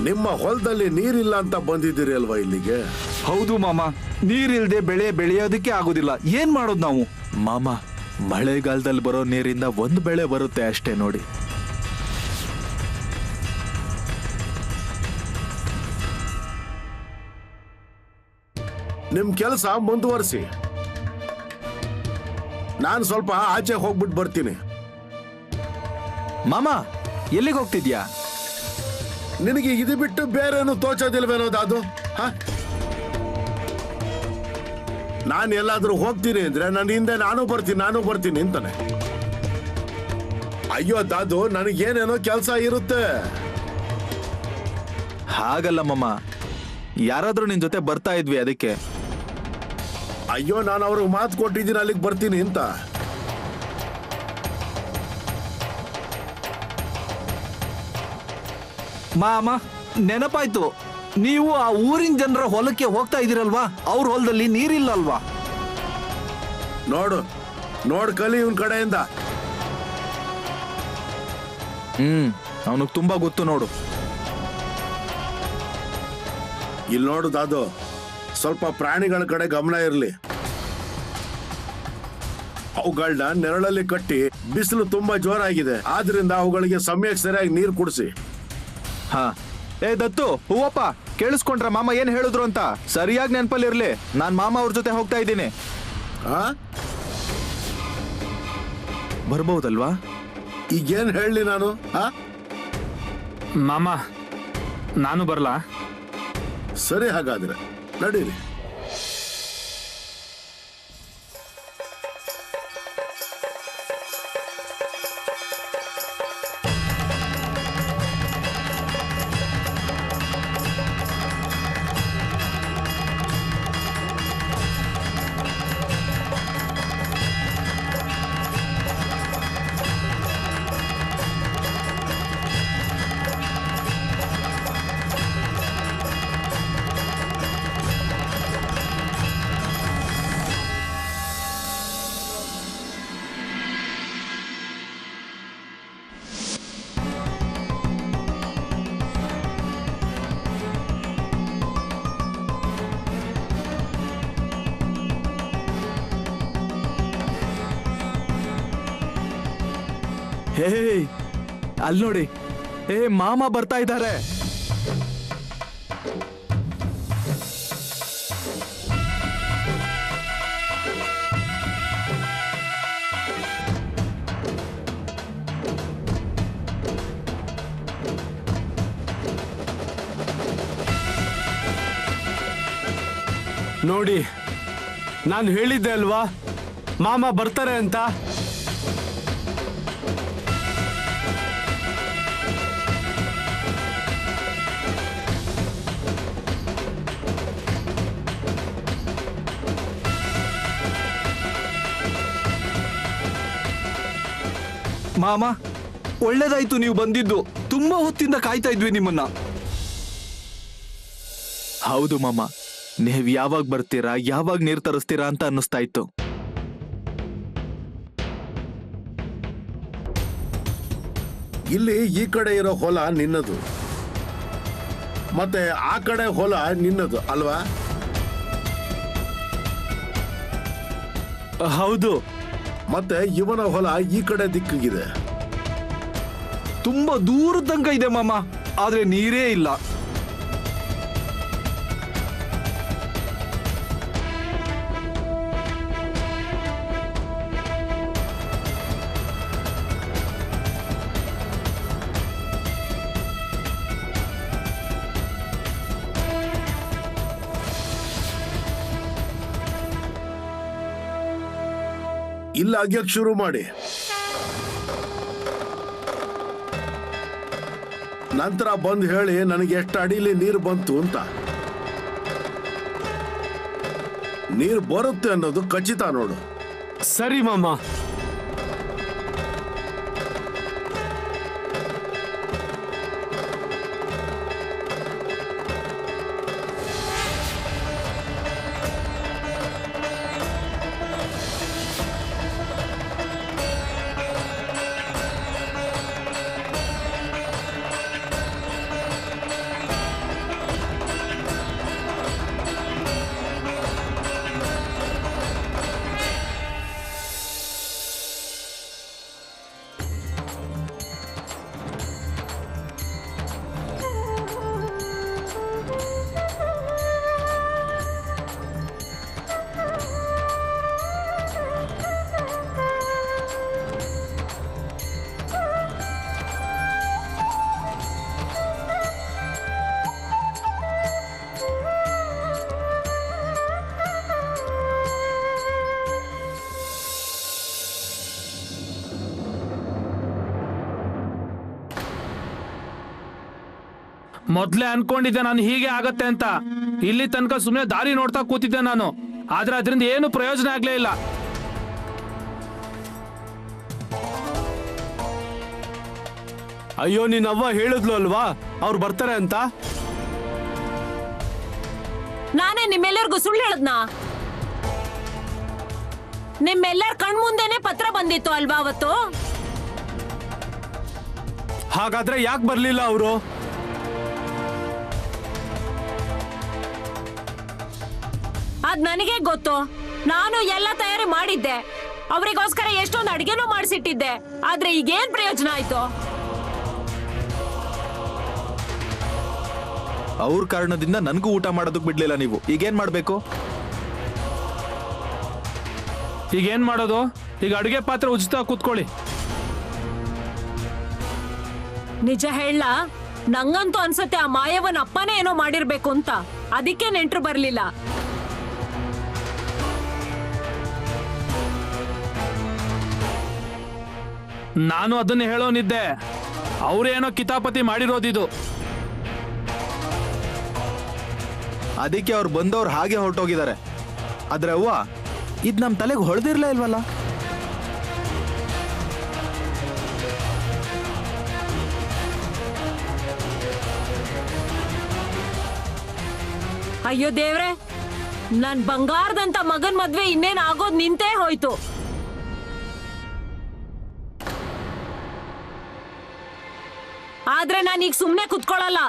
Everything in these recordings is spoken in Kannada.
ನಿಮ್ಮ ಹೊಲದಲ್ಲಿ ನೀರಿಲ್ಲ ಅಂತ ಬಂದಿದ್ದೀರಿ ಅಲ್ವಾ ಇಲ್ಲಿಗೆ? ಹೌದು ಮಾಮ, ನೀರಿಲ್ದೆ ಬೆಳೆ ಬೆಳೆಯೋದಕ್ಕೆ ಆಗುದಿಲ್ಲ. ಏನ್ ಮಾಡೋದು ನಾವು? ಮಾಮ, ಮಳೆಗಾಲದಲ್ಲಿ ಬರೋ ನೀರಿಂದ ಒಂದು ಬೆಳೆ ಬರುತ್ತೆ ಅಷ್ಟೇ ನೋಡಿ. ನಿಮ್ ಕೆಲಸ ಮುಂದುವರಿಸಿ. ನಾನು ಸ್ವಲ್ಪ ಆಚೆ ಹೋಗ್ಬಿಟ್ಟು ಬರ್ತೀನಿ. ಮಾಮ, ಎಲ್ಲಿಗೆ ಹೋಗ್ತಿದ್ಯಾ? ನಿನಗೆ ಇದು ಬಿಟ್ಟು ಬೇರೇನು ತೋಚೋದಿಲ್ವೇನೋ ದಾದು? ನಾನು ಎಲ್ಲಾದ್ರೂ ಹೋಗ್ತೀನಿ ಅಂದ್ರೆ ನನ್ನ ಹಿಂದೆ ನಾನು ಬರ್ತೀನಿ ಅಂತಾನೆ. ಅಯ್ಯೋ ದಾದು, ನನಗೇನೇನೋ ಕೆಲಸ ಇರುತ್ತೆ. ಹಾಗಲ್ಲ ಮಾಮ, ಯಾರಾದ್ರೂ ನಿನ್ ಜೊತೆ ಬರ್ತಾ ಇದ್ವಿ ಅದಕ್ಕೆ. ಅಯ್ಯೋ, ನಾನು ಅವ್ರಿಗೆ ಮಾತು ಕೊಟ್ಟಿದ್ದೀನಿ ಅಲ್ಲಿಗೆ ಬರ್ತೀನಿ ಅಂತ. ಮಾಮ, ನೆನಪಾಯ್ತು, ನೀವು ಆ ಊರಿನ ಜನರ ಹೊಲಕ್ಕೆ ಹೋಗ್ತಾ ಇದೀರಲ್ವಾ? ಅವ್ರ ಹೊಲದಲ್ಲಿ ನೀರಿಲ್ಲ ಅಲ್ವಾ? ನೋಡು ಕಲಿ ಇವನ್ ಕಡೆಯಿಂದ. ಅವನಿಗೆ ತುಂಬಾ ಗೊತ್ತು ನೋಡು. ಇಲ್ಲಿ ನೋಡು ದಾದು, ಸ್ವಲ್ಪ ಪ್ರಾಣಿಗಳ ಕಡೆ ಗಮನ ಇರಲಿ. ಅವುಗಳನ್ನ ನೆರಳಲ್ಲಿ ಕಟ್ಟಿ, ಬಿಸಿಲು ತುಂಬಾ ಜೋರಾಗಿದೆ, ಆದ್ರಿಂದ ಅವುಗಳಿಗೆ ಸಮಯಕ್ಕೆ ಸರಿಯಾಗಿ ನೀರು ಕುಡಿಸಿ. ಹಾ, ಏ ದತ್ತು, ಹೂವಪ್ಪ, ಕೇಳಿಸ್ಕೊಂಡ್ರ ಮಾಮ ಏನ್ ಹೇಳಿದ್ರು ಅಂತ? ಸರಿಯಾಗಿ ನೆನಪಲ್ಲಿರ್ಲಿ, ನಾನ್ ಮಾಮ ಅವ್ರ ಜೊತೆ ಹೋಗ್ತಾ ಇದ್ದೀನಿ. ಬರ್ಬಹುದಲ್ವಾ? ಈಗೇನ್ ಹೇಳಿ ನಾನು? ಮಾಮ, ನಾನು ಬರ್ಲಾ? ಸರಿ, ಹಾಗಾದ್ರೆ ನಡೀರಿ. ಹೇ, ಅಲ್ಲಿ ನೋಡಿ, ಮಾಮ ಬರ್ತಾ ಇದ್ದಾರೆ. ನೋಡಿ, ನಾನು ಹೇಳಿದ್ದೆ ಅಲ್ವಾ ಮಾಮ ಬರ್ತಾರೆ ಅಂತ. ಮಾಮ, ಒಳ್ಳೇದಾಯ್ತು ನೀವು ಬಂದಿದ್ದು. ತುಂಬಾ ಹೊತ್ತಿಂದ ಕಾಯ್ತಾ ಇದ್ವಿ ನಿಮ್ಮನ್ನ. ಹೌದು ಮಾಮ, ನೀವ್ ಯಾವಾಗ ಬರ್ತೀರಾ, ಯಾವಾಗ ನೀರ್ ತರಿಸ್ತೀರಾ ಅಂತ ಅನ್ನಿಸ್ತಾ ಇತ್ತು. ಇಲ್ಲಿ ಈ ಕಡೆ ಇರೋ ಹೊಲ ನಿನ್ನದು, ಮತ್ತೆ ಆ ಕಡೆ ಹೊಲ ನಿನ್ನದು ಅಲ್ವಾ? ಹೌದು. ಮತ್ತೆ ಇವನ ಹೊಲ ಈ ಕಡೆ ದಿಕ್ಕಿಗಿದೆ. ತುಂಬಾ ದೂರದ ತನಕ ಇದೆ ಮಾಮ, ಆದ್ರೆ ನೀರೇ ಇಲ್ಲ. ಇಲ್ಲ ಅಗ್ಯಕ್ಕೆ ಶುರು ಮಾಡಿ. ನಂತರ ಬಂದು ಹೇಳಿ ನನಗೆ ಎಷ್ಟು ಅಡಿಲಿ ನೀರು ಬಂತು ಅಂತ. ನೀರು ಬರುತ್ತೆ ಅನ್ನೋದು ಖಚಿತ ನೋಡು. ಸರಿ ಮಾಮ. ಮೊದ್ಲೇ ಅನ್ಕೊಂಡಿದ್ದೆ ನಾನು ಹೀಗೆ ಆಗತ್ತೆ ಅಂತ. ಇಲ್ಲಿ ತನಕ ಸುಮ್ಮನೆ ದಾರಿ ನೋಡ್ತಾ ಕೂತಿದ್ದೆ ನಾನು, ಆದ್ರೆ ಅದರಿಂದ ಏನು ಪ್ರಯೋಜನ ಆಗ್ಲೇ ಇಲ್ಲ. ಅಯ್ಯೋ ನಿನ್ನವ್ವ ಹೇಳಿದ್ಲು ಅಲ್ವಾ ಅವ್ರು ಬರ್ತಾರೆ ಅಂತ. ನಾನೇ ನಿಮ್ಮೆಲ್ಲರಿಗೂ ಸುಳ್ಳು ಹೇಳದ್ನಾ? ನಿಮ್ಮೆಲ್ಲರ ಕಣ್ಮುಂದೆನೆ ಪತ್ರ ಬಂದಿತ್ತು ಅಲ್ವಾ ಅವತ್ತು? ಹಾಗಾದ್ರೆ ಯಾಕೆ ಬರ್ಲಿಲ್ಲ ಅವರು? ಅದ್ ನನಗೆ ಗೊತ್ತು. ನಾನು ಎಲ್ಲ ತಯಾರಿ ಮಾಡಿದ್ದೆ, ಅವರಿಗೋಸ್ಕರ ಎಷ್ಟೊಂದು ಅಡಿಗೆನೂ ಮಾಡಿಸಿಟ್ಟಿದ್ದೆ. ಆದ್ರೆ ಈಗೇನ್ ಪ್ರಯೋಜನ ಆಯ್ತು? ಅವ್ರ ಕಾರಣದಿಂದ ನನ್ಗೂ ಊಟ ಮಾಡೋದಕ್ ಬಿಡ್ಲಿಲ್ಲ ನೀವು. ಈಗೇನ್ ಮಾಡ್ಬೇಕು? ಈಗ ಏನ್ ಮಾಡೋದು? ಈಗ ಅಡುಗೆ ಪಾತ್ರೆ ಉಚಿತ ಕೂತ್ಕೊಳ್ಳಿ. ನಿಜ ಹೇಳ, ನಂಗಂತೂ ಅನ್ಸತ್ತೆ ಆ ಮಾಯವನ್ ಅಪ್ಪನೇ ಏನೋ ಮಾಡಿರ್ಬೇಕು ಅಂತ. ಅದಕ್ಕೆ ನೆಂಟ್ರು ಬರ್ಲಿಲ್ಲ. ನಾನು ಅದನ್ನ ಹೇಳೋನಿದ್ದೆ, ಅವ್ರೇನೋ ಕಿತಾಪತಿ ಮಾಡಿರೋದಿದು. ಅದಕ್ಕೆ ಅವ್ರು ಬಂದವ್ರು ಹಾಗೆ ಹೊರಟೋಗಿದ್ದಾರೆ. ಆದ್ರೆ ಅವ್ವ, ಇದ್ ನಮ್ ತಲೆಗೆ ಹೊಳೆದಿರ್ಲೇ ಇಲ್ವಲ್ಲ? ಅಯ್ಯೋ ದೇವ್ರೆ, ನನ್ ಬಂಗಾರದಂತ ಮಗನ್ ಮದ್ವೆ ಇನ್ನೇನ್ ಆಗೋದ್ ನಿಂತೇ ಹೋಯ್ತು. ಆದ್ರೆ ನಾನೀಗ ಸುಮ್ನೆ ಕುತ್ಕೊಳ್ಳಲ್ಲ.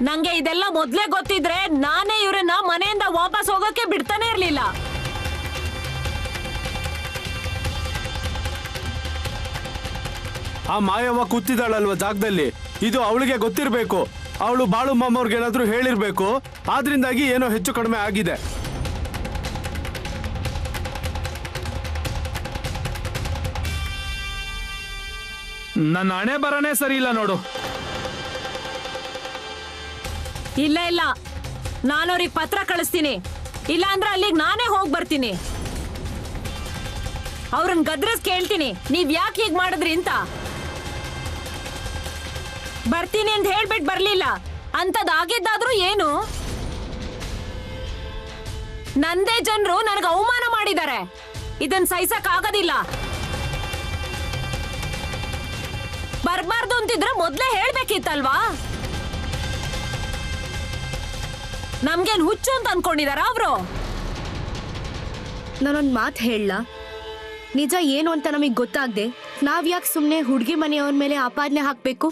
ನಂಗೆ ಇದೆಲ್ಲ ಮೊದ್ಲೇ ಗೊತ್ತಿದ್ರೆ ನಾನೇ ಇವ್ರನ್ನ ಮನೆಯಿಂದ ವಾಪಸ್ ಹೋಗಕ್ಕೆ ಬಿಡ್ತಾನೆ ಇರ್ಲಿಲ್ಲ. ಆ ಮಾಯವ್ವ ಕೂತಿದ್ದಾಳಲ್ವ ಜಾಗದಲ್ಲಿ, ಇದು ಅವಳಿಗೆ ಗೊತ್ತಿರ್ಬೇಕು. ಅವಳು ಬಾಳು ಮಾಮವ್ರಿಗೆ ಏನಾದ್ರೂ ಹೇಳಿರ್ಬೇಕು. ಆದ್ರಿಂದಾಗಿ ಏನೋ ಹೆಚ್ಚು ಕಡಿಮೆ ಆಗಿದೆ. ನನ್ನ ಹಣೆ ಬರನೇ ಸರಿ ಇಲ್ಲ ನೋಡು. ಇಲ್ಲ ಇಲ್ಲ, ನಾನು ಅವ್ರಿಗೆ ಪತ್ರ ಕಳಿಸ್ತೀನಿ. ಇಲ್ಲ ಅಂದ್ರೆ ಅಲ್ಲಿಗೆ ನಾನೇ ಹೋಗಿ ಬರ್ತೀನಿ. ಅವ್ರನ್ನ ಗದ್ರಸ್ ಕೇಳ್ತೀನಿ, ನೀವ್ ಯಾಕೆ ಹೀಗ್ ಮಾಡಿದ್ರಿ ಅಂತ. ಬರ್ತೀನಿ ಅಂತ ಹೇಳ್ಬಿಟ್ಟು ಬರ್ಲಿಲ್ಲ ಅಂತದಾಗಿದ್ದಾದ್ರೂ ಏನು? ನಂದೇ ಜನರು ನನಗೆ ಅವಮಾನ ಮಾಡಿದ್ದಾರೆ. ಇದನ್ ಸಹಿಸಕ್ ಆಗೋದಿಲ್ಲ. ಬರ್ಬಾರ್ದು ಅಂತಿದ್ರೆ ಮೊದ್ಲೇ ಹೇಳ್ಬೇಕಿತ್ತಲ್ವಾ? ನಮ್ಗೇನ್ ಹುಚ್ಚು ಅಂತ ಅನ್ಕೊಂಡಿದಾರ ಅವರು? ನಾನೊಂದ್ ಮಾತು ಹೇಳಲ್ಲ, ನಿಜ ಏನು ಅಂತ ನಮಗ್ ಗೊತ್ತಾಗ್ದೆ ನಾವ್ ಯಾಕೆ ಸುಮ್ನೆ ಹುಡುಗಿ ಮನೆಯವ್ರ ಮೇಲೆ ಆಪಾದನೆ ಹಾಕ್ಬೇಕು?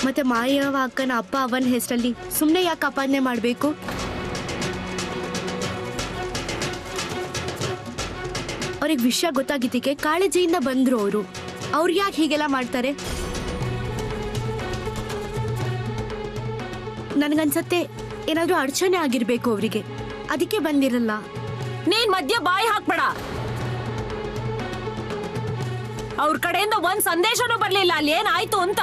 ಮತ್ತೆ ಮಾಯವ ಅಕ್ಕನ ಅಪ್ಪ ಅವನ ಹೆಸರಲ್ಲಿ ಸುಮ್ನೆ ಯಾಕೆ ಆಪಾದನೆ ಮಾಡ್ಬೇಕು? ಅವ್ರಿಗೆ ವಿಷಯ ಗೊತ್ತಾಗಿದ್ದಕ್ಕೆ ಕಾಳಜಿಯಿಂದ ಬಂದ್ರು ಅವರು. ಅವ್ರು ಯಾಕೆ ಹೀಗೆಲ್ಲ ಮಾಡ್ತಾರೆ? ನನ್ಗನ್ಸತ್ತೆ ಏನಾದ್ರೂ ಅಡಚಣೆ ಆಗಿರ್ಬೇಕು ಅವರಿಗೆ, ಅದಕ್ಕೆ ಬಂದಿರಲ್ಲ. ನೀನ್ ಮಧ್ಯ ಬಾಯಿ ಹಾಕ್ಬೇಡ. ಅವ್ರ ಕಡೆಯಿಂದ ಒಂದ್ ಸಂದೇಶನೂ ಬರ್ಲಿಲ್ಲ ಅಲ್ಲಿ ಏನಾಯ್ತು ಅಂತ.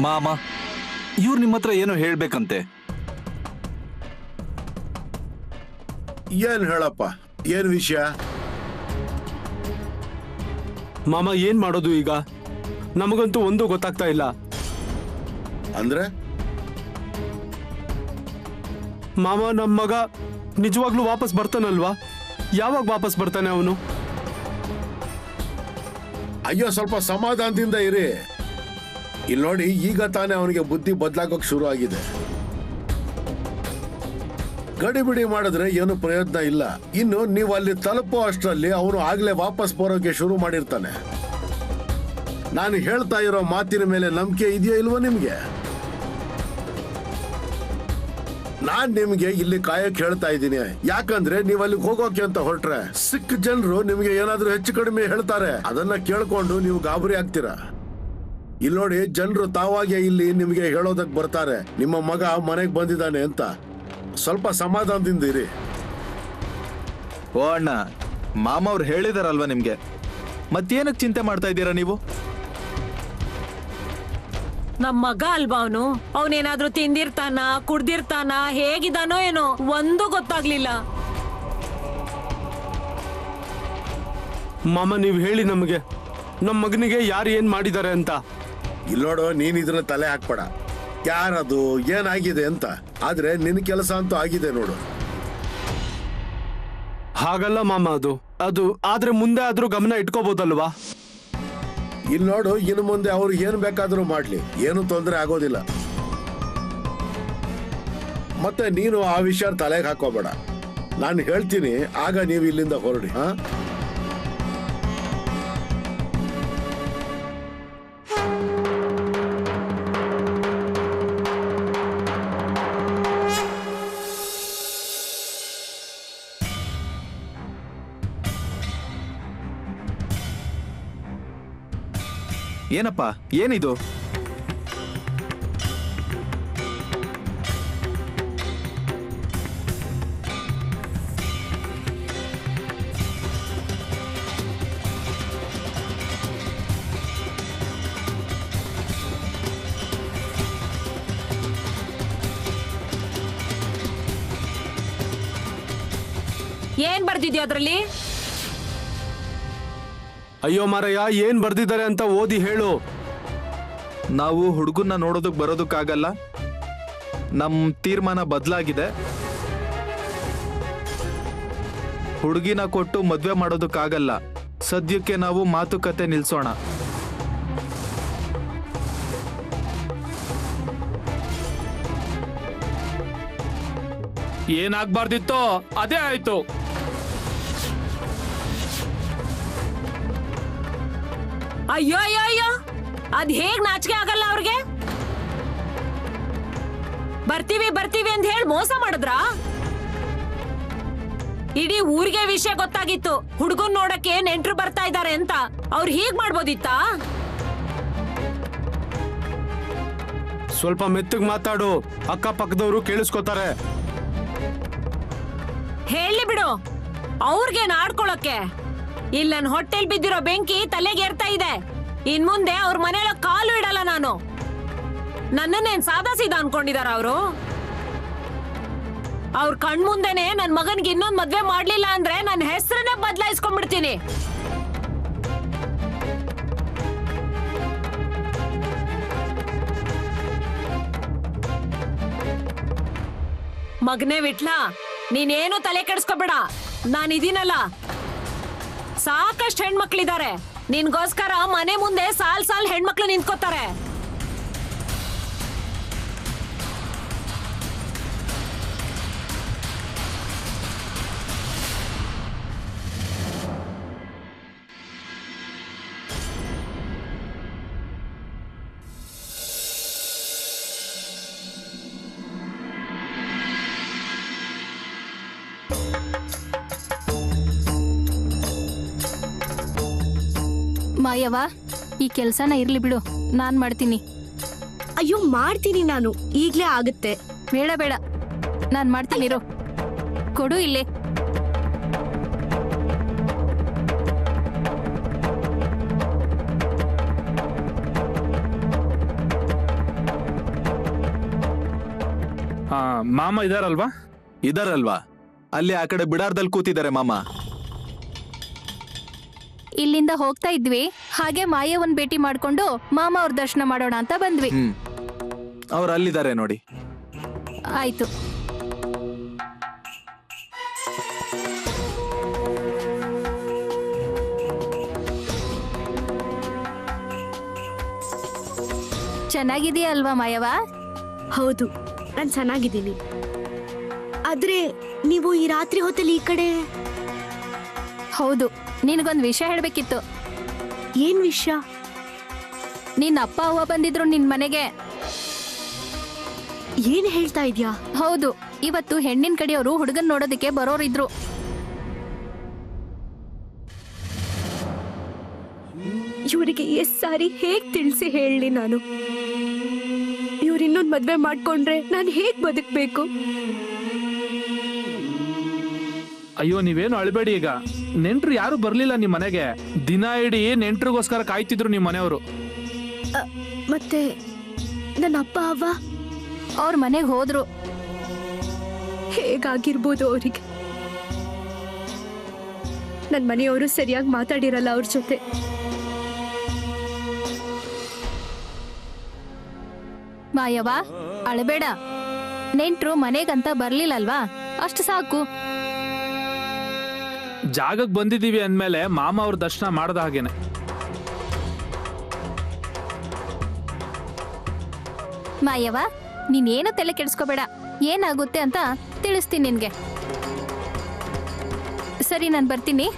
ಮಾಮ, ಇವ್ರು ನಿಮ್ಮ ಹತ್ರ ಏನೋ ಹೇಳ್ಬೇಕಂತೆ. ಏನ್ ಹೇಳಪ್ಪ, ಏನ್ ವಿಷಯ? ಮಾಮ ಏನ್ ಮಾಡೋದು ಈಗ? ನಮಗಂತೂ ಒಂದು ಗೊತ್ತಾಗ್ತಾ ಇಲ್ಲ. ಅಂದ್ರೆ ಮಾಮ, ನಮ್ಮ ಮಗ ನಿಜವಾಗ್ಲೂ ವಾಪಸ್ ಬರ್ತಾನಲ್ವಾ? ಯಾವಾಗ ವಾಪಸ್ ಬರ್ತಾನೆ ಅವನು? ಅಯ್ಯೋ, ಸ್ವಲ್ಪ ಸಮಾಧಾನದಿಂದ ಇರಿ. ಇಲ್ಲಿ ನೋಡಿ, ಈಗ ತಾನೇ ಅವನಿಗೆ ಬುದ್ಧಿ ಬದಲಾಗೋಕ್ ಶುರು ಆಗಿದೆ. ಗಡಿಬಿಡಿ ಮಾಡಿದ್ರೆ ಏನು ಪ್ರಯೋಜನ ಇಲ್ಲ. ಇನ್ನು ನೀವು ಅಲ್ಲಿ ತಲುಪೋ ಅಷ್ಟರಲ್ಲಿ ಅವನು ಆಗ್ಲೇ ವಾಪಸ್ ಬರೋಕೆ ಶುರು ಮಾಡಿರ್ತಾನೆ. ನಾನು ಹೇಳ್ತಾ ಇರೋ ಮಾತಿನ ಮೇಲೆ ನಂಬಿಕೆ ಇದೆಯೋ ಇಲ್ವೋ ನಿಮ್ಗೆ? ನಾನ್ ನಿಮ್ಗೆ ಇಲ್ಲಿ ಕಾಯಕ್ ಹೇಳ್ತಾ ಇದ್ದೀನಿ, ಯಾಕಂದ್ರೆ ನೀವ್ ಅಲ್ಲಿಗೆ ಹೋಗೋಕೆ ಅಂತ ಹೊರಟ್ರೆ ಸಿಕ್ಕ ಜನರು ನಿಮ್ಗೆ ಏನಾದ್ರೂ ಹೆಚ್ಚು ಕಡಿಮೆ ಹೇಳ್ತಾರೆ, ಅದನ್ನ ಕೇಳ್ಕೊಂಡು ನೀವು ಗಾಬರಿ ಆಗ್ತೀರಾ. ಇಲ್ಲಿ ನೋಡಿ, ಜನರು ತಾವಾಗೆ ಇಲ್ಲಿ ನಿಮ್ಗೆ ಹೇಳೋದಕ್ ಬರ್ತಾರೆ, ನಿಮ್ಮ ಮಗ ಮನೆಗ್ ಬಂದಿದ್ದಾನೆ ಅಂತ. ಸ್ವಲ್ಪ ಸಮಾಧಾನದಿಂದ ಇರಿ. ಓ ಅಣ್ಣ, ಮಾಮ ಅವ್ರು ಹೇಳಿದಾರಲ್ವಾ ನಿಮ್ಗೆ, ಮತ್ತೇನಕ್ ಚಿಂತೆ ಮಾಡ್ತಾ ಇದ್ದೀರಾ ನೀವು? ನಮ್ ಮಗ ಅಲ್ವಾ ಅವನು? ಅವನೇನಾದ್ರೂ ತಿಂದಿರ್ತಾನ, ಕುಡ್ದಿರ್ತಾನ, ಹೇಗಿದಾನೋ ಏನೋ ಒಂದು ಗೊತ್ತಾಗ್ಲಿಲ್ಲ. ಮಾಮ ನೀವ್ ಹೇಳಿ ನಮಗೆ, ನಮ್ ಮಗನಿಗೆ ಯಾರು ಏನ್ ಮಾಡಿದ್ದಾರೆ ಅಂತ. ಇಲ್ಲೋಡು, ನೀನ್ ಇದನ್ನ ತಲೆ ಹಾಕ್ಬೇಡ, ಯಾರದು ಏನಾಗಿದೆ ಅಂತ. ಆದ್ರೆ ನಿನ್ ಕೆಲಸ ಅಂತೂ ಆಗಿದೆ ನೋಡು. ಹಾಗಲ್ಲ ಮಾಮ, ಅದು ಆದ್ರೆ ಮುಂದೆ ಆದ್ರೂ ಗಮನ ಇಟ್ಕೋಬಹುದಲ್ವಾ? ಇಲ್ಲಿ ನೋಡು, ಇನ್ನು ಮುಂದೆ ಅವ್ರು ಏನ್ ಬೇಕಾದ್ರೂ ಮಾಡ್ಲಿ, ಏನು ತೊಂದರೆ ಆಗೋದಿಲ್ಲ. ಮತ್ತೆ ನೀನು ಆ ವಿಷಯ ತಲೆಗೆ ಹಾಕೋಬೇಡ, ನಾನು ಹೇಳ್ತೀನಿ, ಆಗ ನೀವು ಇಲ್ಲಿಂದ ಹೊರಡಿ. ಹಾ, ಏನಪ್ಪ, ಏನಿದು? ಏನ್ ಬರ್ದಿದ್ಯೋ ಅದ್ರಲ್ಲಿ? ಅಯ್ಯೋ ಮಾರಯ್ಯ, ಏನ್ ಬರ್ದಿದ್ದಾರೆ ಅಂತ ಓದಿ ಹೇಳು. ನಾವು ಹುಡುಗನ್ನ ನೋಡೋದಕ್ ಬರೋದಕ್ಕಾಗಲ್ಲ, ನಮ್ ತೀರ್ಮಾನ ಬದಲಾಗಿದೆ. ಹುಡುಗಿನ ಕೊಟ್ಟು ಮದ್ವೆ ಮಾಡೋದಕ್ಕಾಗಲ್ಲ, ಸದ್ಯಕ್ಕೆ ನಾವು ಮಾತುಕತೆ ನಿಲ್ಸೋಣ. ಏನಾಗ್ಬಾರ್ದಿತ್ತೋ ಅದೇ ಆಯ್ತು. ಅಯ್ಯೋ ಅಯ್ಯೋ ಅಯ್ಯೋ, ಅದ್ ಹೇಗ್ ನಾಚಿಕೆ ಆಗಲ್ಲ ಅವ್ರಿಗೆ? ಬರ್ತೀವಿ ಬರ್ತೀವಿ ಅಂತ ಹೇಳಿ ಮೋಸ ಮಾಡಿದ್ರಾ? ಇಡೀ ಊರಿಗೆ ವಿಷಯ ಗೊತ್ತಾಗಿತ್ತು, ಹುಡುಗನ್ ನೋಡಕ್ಕೆ ನೆಂಟ್ರು ಬರ್ತಾ ಇದ್ದಾರೆ ಅಂತ. ಅವ್ರು ಹೀಗ್ ಮಾಡ್ಬೋದಿತ್ತಾ? ಸ್ವಲ್ಪ ಮೆತ್ತಗ್ ಮಾತಾಡು, ಅಕ್ಕಪಕ್ಕದವರು ಕೇಳಿಸ್ಕೊತಾರೆ. ಹೇಳಿ ಬಿಡು, ಅವ್ರಿಗೇನ್ ಆಡ್ಕೊಳಕ್ಕೆ? ಇಲ್ಲಿ ನನ್ ಹೊಟ್ಟೆಲ್ ಬಿದ್ದಿರೋ ಬೆಂಕಿ ತಲೆಗೆ ಏರ್ತಾ ಇದೆ. ಇನ್ ಮುಂದೆ ಅವ್ರ ಮನೆಯಲ್ಲ ಕಾಲು ಇಡಲ್ಲ ನಾನು. ನನ್ನನ್ನೇನ್ ಸಾದಾ ಸೀದಾ ಅನ್ಕೊಂಡಿದಾರ ಅವರು? ಅವ್ರ ಕಣ್ ಮುಂದೆನೆ ನನ್ ಮಗನ್ಗೆ ಇನ್ನೊಂದ್ ಮದ್ವೆ ಮಾಡ್ಲಿಲ್ಲ ಅಂದ್ರೆ ನನ್ನ ಹೆಸರನ್ನೇ ಬದಲಾಯಿಸ್ಕೊಂಡ್ಬಿಡ್ತೀನಿ. ಮಗನೇ ವಿಟ್ಲ, ನೀನೇನು ತಲೆ ಕೆಡಿಸ್ಕೋಬೇಡ, ನಾನಿದೀನಲ್ಲ. ಸಾಕಷ್ಟು ಹೆಣ್ಮಕ್ಳಿದ್ದಾರೆ, ನಿನ್ಗೋಸ್ಕರ ಮನೆ ಮುಂದೆ ಸಾಲ್ ಸಾಲ್ ಹೆಣ್ಮಕ್ಳು ನಿಂತ್ಕೋತಾರೆ. ಮಾಯವ್ವ, ಈ ಕೆಲ್ಸನ ಇರ್ಲಿ ಬಿಡು, ನಾನ್ ಮಾಡ್ತೀನಿ. ಅಯ್ಯೋ ಮಾಡ್ತೀನಿ ನಾನು, ಈಗ್ಲೇ ಆಗುತ್ತೆ. ಬೇಡ ಬೇಡ, ನಾನ್ ಮಾಡ್ತೀನಿ ಇರು. ಕೊಡು ಇಲ್ಲಿ. ಮಾಮ ಇದಾರಲ್ವಾ? ಇದಾರಲ್ವಾ, ಅಲ್ಲಿ ಆ ಕಡೆ ಬಿಡಾರ್ದಲ್ಲಿ ಕೂತಿದ್ದಾರೆ ಮಾಮ. ಇಲ್ಲಿಂದ ಹೋಗ್ತಾ ಇದ್ವಿ, ಹಾಗೆ ಮಾಯವ್ವನ್ ಭೇಟಿ ಮಾಡ್ಕೊಂಡು ಮಾಮ ಅವ್ರ ದರ್ಶನ ಮಾಡೋಣ ಅಂತ ಬಂದ್ವಿ. ಅವ್ರು ಅಲ್ಲಿದ್ದಾರೆ ನೋಡಿ. ಆಯ್ತು. ಚೆನ್ನಾಗಿದೆಯಾ ಅಲ್ವಾ ಮಾಯವ್ವ? ಹೌದು, ನಾನು ಚೆನ್ನಾಗಿದ್ದೀನಿ. ಆದ್ರೆ ನೀವು ಈ ರಾತ್ರಿ ಹೊತ್ತಲ್ಲಿ ಈ ಕಡೆ? ಹೌದು, ನಿನಗೊಂದು ವಿಷಯ ಹೇಳ್ಬೇಕಿತ್ತು. ಏನ್ ವಿಷಯ? ನಿನ್ನ ಅಪ್ಪ ಅವ್ವ ಬಂದಿದ್ರು ನಿನ್ ಮನೆಗೆ. ಏನ್ ಹೇಳ್ತಾ ಇದ್ಯಾ? ಹೌದು, ಇವತ್ತು ಹೆಣ್ಣಿನ ಕಡೆಯವರು ಹುಡುಗನ್ ನೋಡೋದಕ್ಕೆ ಬರೋರಿದ್ರು. ಇವರಿಗೆ ಎಷ್ಟ್ ಸಾರಿ ಹೇಗ್ ತಿಳಿಸಿ ಹೇಳಲಿ ನಾನು? ಇವ್ರು ಇನ್ನೊಂದ್ ಮದ್ವೆ ಮಾಡ್ಕೊಂಡ್ರೆ ನಾನು ಹೇಗ್ ಬದುಕ್ಬೇಕು? ಅಯ್ಯೋ ನೀವೇನು ಅಳ್ಬೇಡಿ. ಈಗ ನೆಂಟ್ರು ಯಾರು ಬರ್ಲಿಲ್ಲ ನಿಮ್ ಮನೆಗೆ. ದಿನ ಇಡೀ ನೆಂಟ್ರಿಗೋಸ್ಕರ ಕಾಯ್ತಿದ್ರು ನಿಮ್ ಮನೆಯವರು. ಮತ್ತೆ ನನ್ನ ಅಪ್ಪ ಅವ್ವ ಅವ್ರ ಮನೆಗೆ ಹೋದ್ರು. ಹೇಗಾಗಿರ್ಬೋದು ಅವರಿಗೆ? ನನ್ ಮನೆಯವರು ಸರಿಯಾಗಿ ಮಾತಾಡಿರಲ್ಲ ಅವ್ರ ಜೊತೆ. ಮಾಯವ್ವ, ಅಳಬೇಡ. ನೆಂಟ್ರು ಮನೆಗಂತ ಬರ್ಲಿಲ್ಲಲ್ವಾ, ಅಷ್ಟು ಸಾಕು. ಜಾಗಕ್ಕೆ ಬಂದಿದೀವಿ ಅಂದ್ಮೇಲೆ ಮಾಮ ಅವ್ರ ದರ್ಶನ ಮಾಡ್ದ ಹಾಗೇನೆ. ಮಾಯವ್ವ, ನೀನೇನು ತಲೆ ಕೆಡಿಸ್ಕೋಬೇಡ. ಏನಾಗುತ್ತೆ ಅಂತ ತಿಳಿಸ್ತೀನಿ ನಿನ್ಗೆ. ಸರಿ, ನಾನು ಬರ್ತೀನಿ.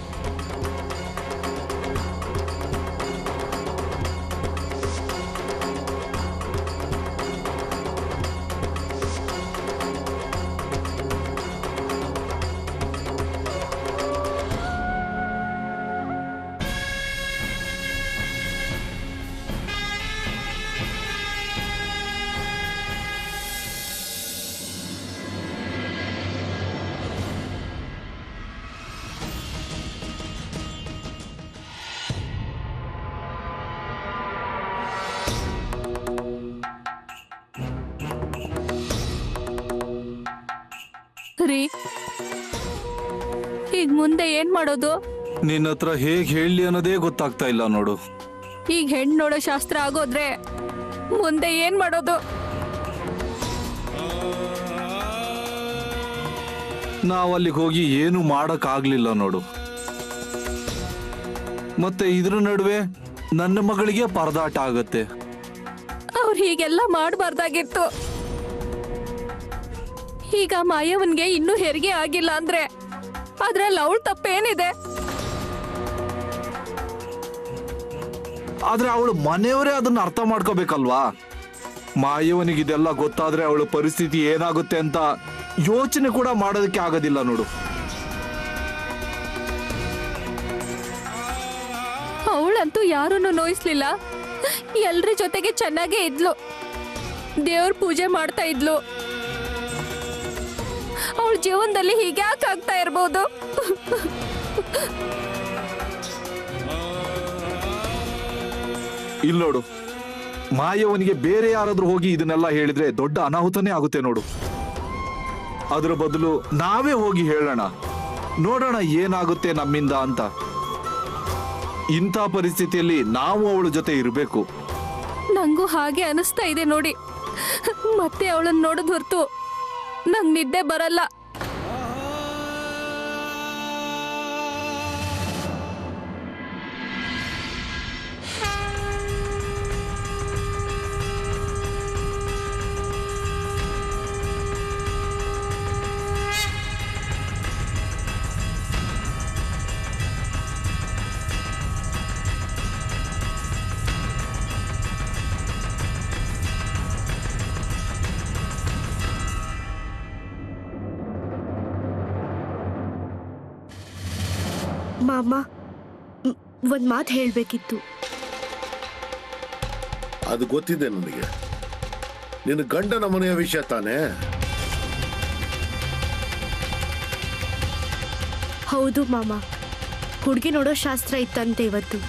ರೀ, ಈಗ ಮುಂದೆ ಏನ್ ಮಾಡೋದು? ನಿನ್ನ ಹತ್ರ ಹೇಗ್ ಹೇಳಿ ಅನ್ನೋದೇ ಗೊತ್ತಾಗ್ತಾ ಇಲ್ಲ ನೋಡು. ಈಗ ಹೆಣ್ಣು ನೋಡೋ ಶಾಸ್ತ್ರ ಆಗೋದ್ರೆ ಮುಂದೆ ಏನ್ ಮಾಡೋದು? ನಾವ್ ಅಲ್ಲಿಗೆ ಹೋಗಿ ಏನು ಮಾಡಕ್ ಆಗ್ಲಿಲ್ಲ ನೋಡು. ಮತ್ತೆ ಇದ್ರ ನಡುವೆ ನನ್ನ ಮಗಳಿಗೆ ಪರದಾಟ ಆಗತ್ತೆ. ಅವ್ರು ಹೀಗೆಲ್ಲ ಮಾಡಬಾರ್ದಾಗಿತ್ತು. ಈಗ ಮಾಯವನ್ಗೆ ಇನ್ನೂ ಹೆರಿಗೆ ಆಗಿಲ್ಲ ಅಂದ್ರೆ ಅದ್ರಲ್ಲಿ ಅವಳ ತಪ್ಪೇನಿದೆ? ಆದ್ರೆ ಅವಳು ಮನೆಯವರೇ ಅದನ್ನ ಅರ್ಥ ಮಾಡ್ಕೋಬೇಕಲ್ವಾ? ಮಾಯವನಿಗೆ ಇದೆಲ್ಲ ಗೊತ್ತಾದ್ರೆ ಅವಳ ಪರಿಸ್ಥಿತಿ ಏನಾಗುತ್ತೆ ಅಂತ ಯೋಚನೆ ಕೂಡ ಮಾಡೋದಕ್ಕೆ ಆಗೋದಿಲ್ಲ ನೋಡು. ಅವಳಂತೂ ಯಾರನ್ನು ನೋಯಿಸ್ಲಿಲ್ಲ. ಎಲ್ರ ಜೊತೆಗೆ ಚೆನ್ನಾಗೇ ಇದ್ಲು. ದೇವ್ರ ಪೂಜೆ ಮಾಡ್ತಾ ಇದ್ಲು. ಅವಳ ಜೀವನದಲ್ಲಿ ಹೀಗೆ ಯಾಕೆ ಆಗ್ತಾ ಇರ್ಬೋದು? ಇಲ್ಲಿ ನೋಡು, ಮಾಯವನಿಗೆ ಬೇರೆ ಯಾರಾದ್ರೂ ಹೋಗಿ ಇದನ್ನೆಲ್ಲ ಹೇಳಿದ್ರೆ ದೊಡ್ಡ ಅನಾಹುತನೇ ಆಗುತ್ತೆ ನೋಡು. ಅದ್ರ ಬದಲು ನಾವೇ ಹೋಗಿ ಹೇಳೋಣ, ನೋಡೋಣ ಏನಾಗುತ್ತೆ ನಮ್ಮಿಂದ ಅಂತ. ಇಂಥ ಪರಿಸ್ಥಿತಿಯಲ್ಲಿ ನಾವು ಅವಳ ಜೊತೆ ಇರಬೇಕು. ನಂಗೂ ಹಾಗೆ ಅನಿಸ್ತಾ ಇದೆ ನೋಡಿ. ಮತ್ತೆ ಅವಳನ್ನ ನೋಡೋದ್ ಹೊರತು ನಂಗ್ ನಿದ್ದೆ ಬರಲ್ಲ. ಮಾಮ, ಒಂದ್ ಮಾತು ಹೇಳ್ಬೇಕಿತ್ತು. ಅದು ಗೊತ್ತಿದೆ ನನಗೆ. ನಿನ್ನ ಗಂಡನ ಮನೆಯ ವಿಷಯ ತಾನೇ? ಹೌದು ಮಾಮ, ಹುಡುಗಿ ನೋಡೋ ಶಾಸ್ತ್ರ ಇತ್ತಂತೆ ಇವತ್ತು.